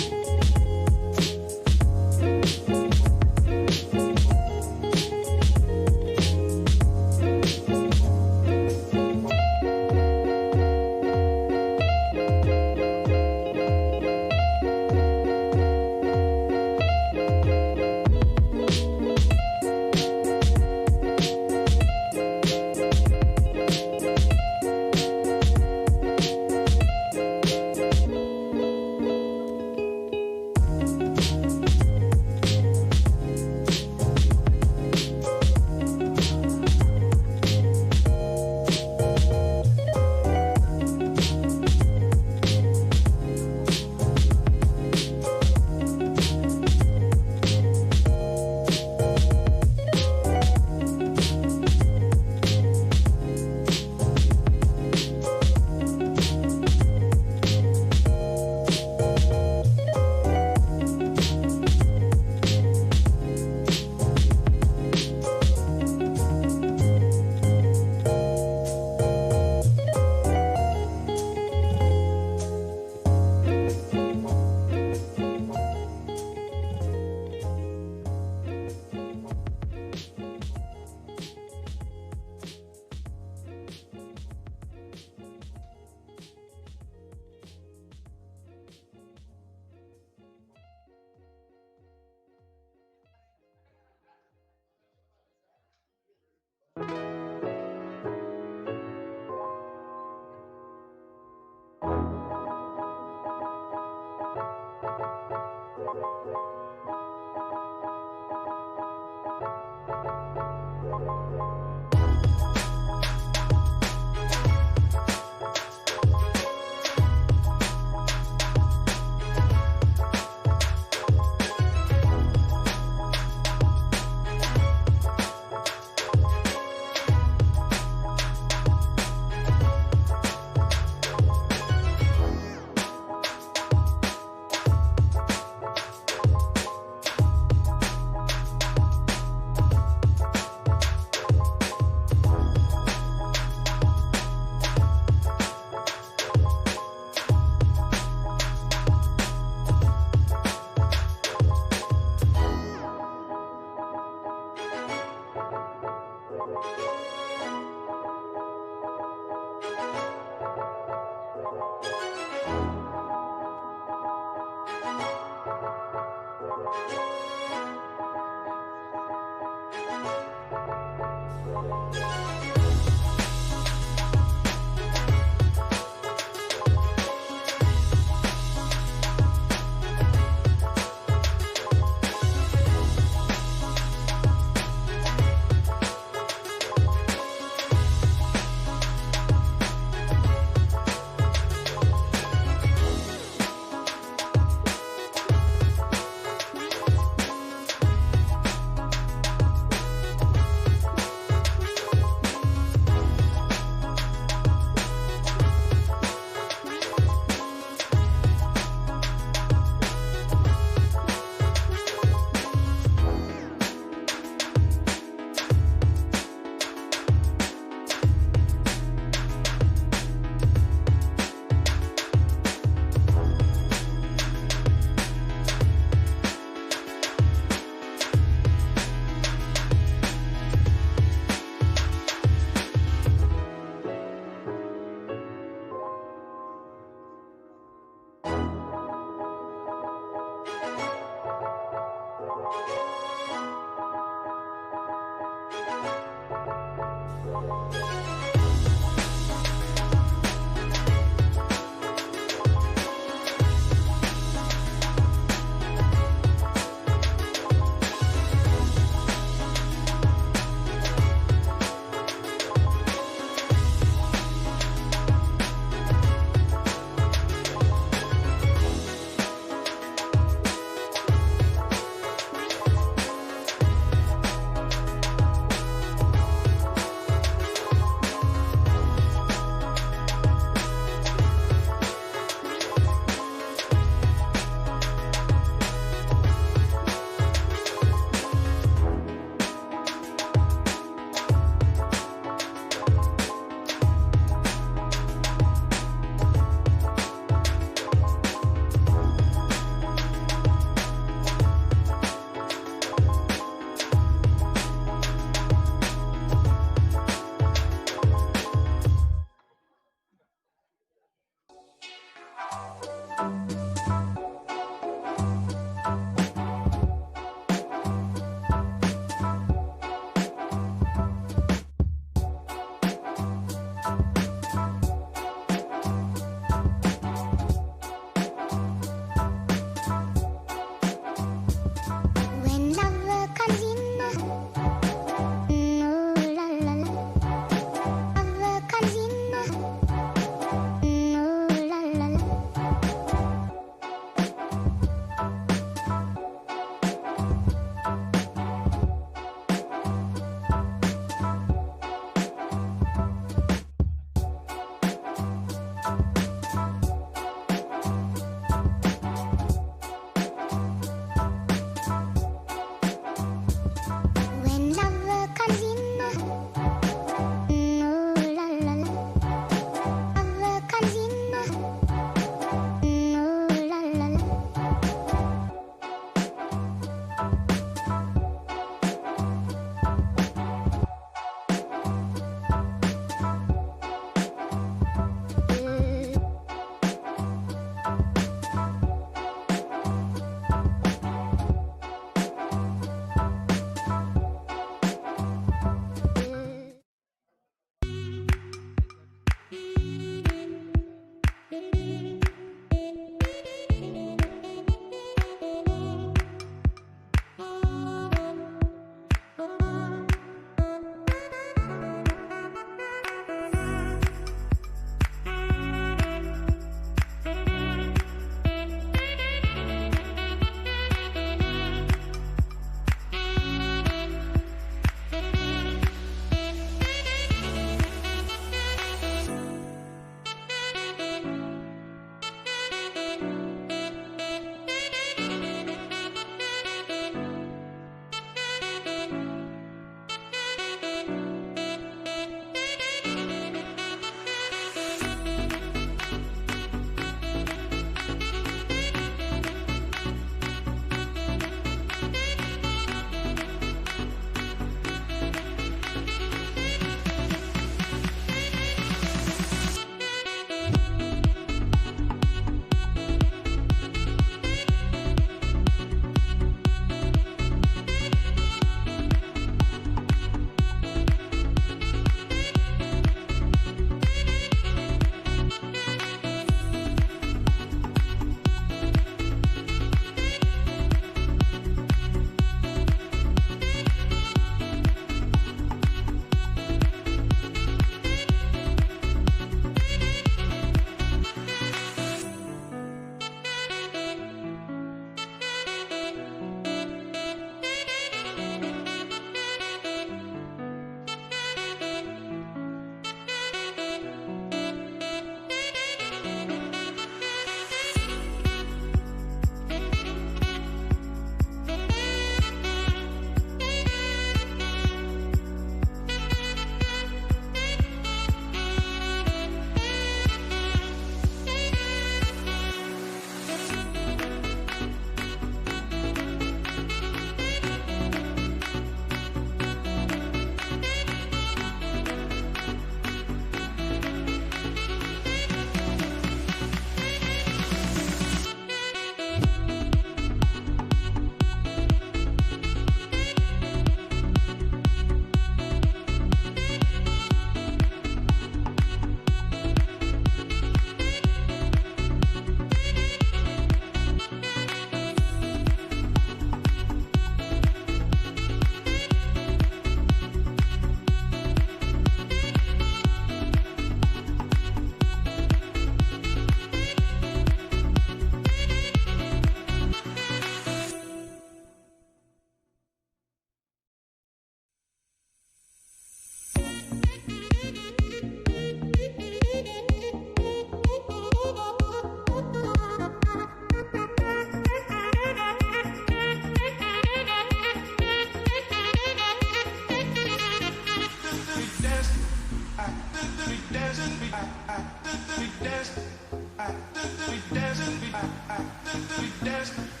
Dance.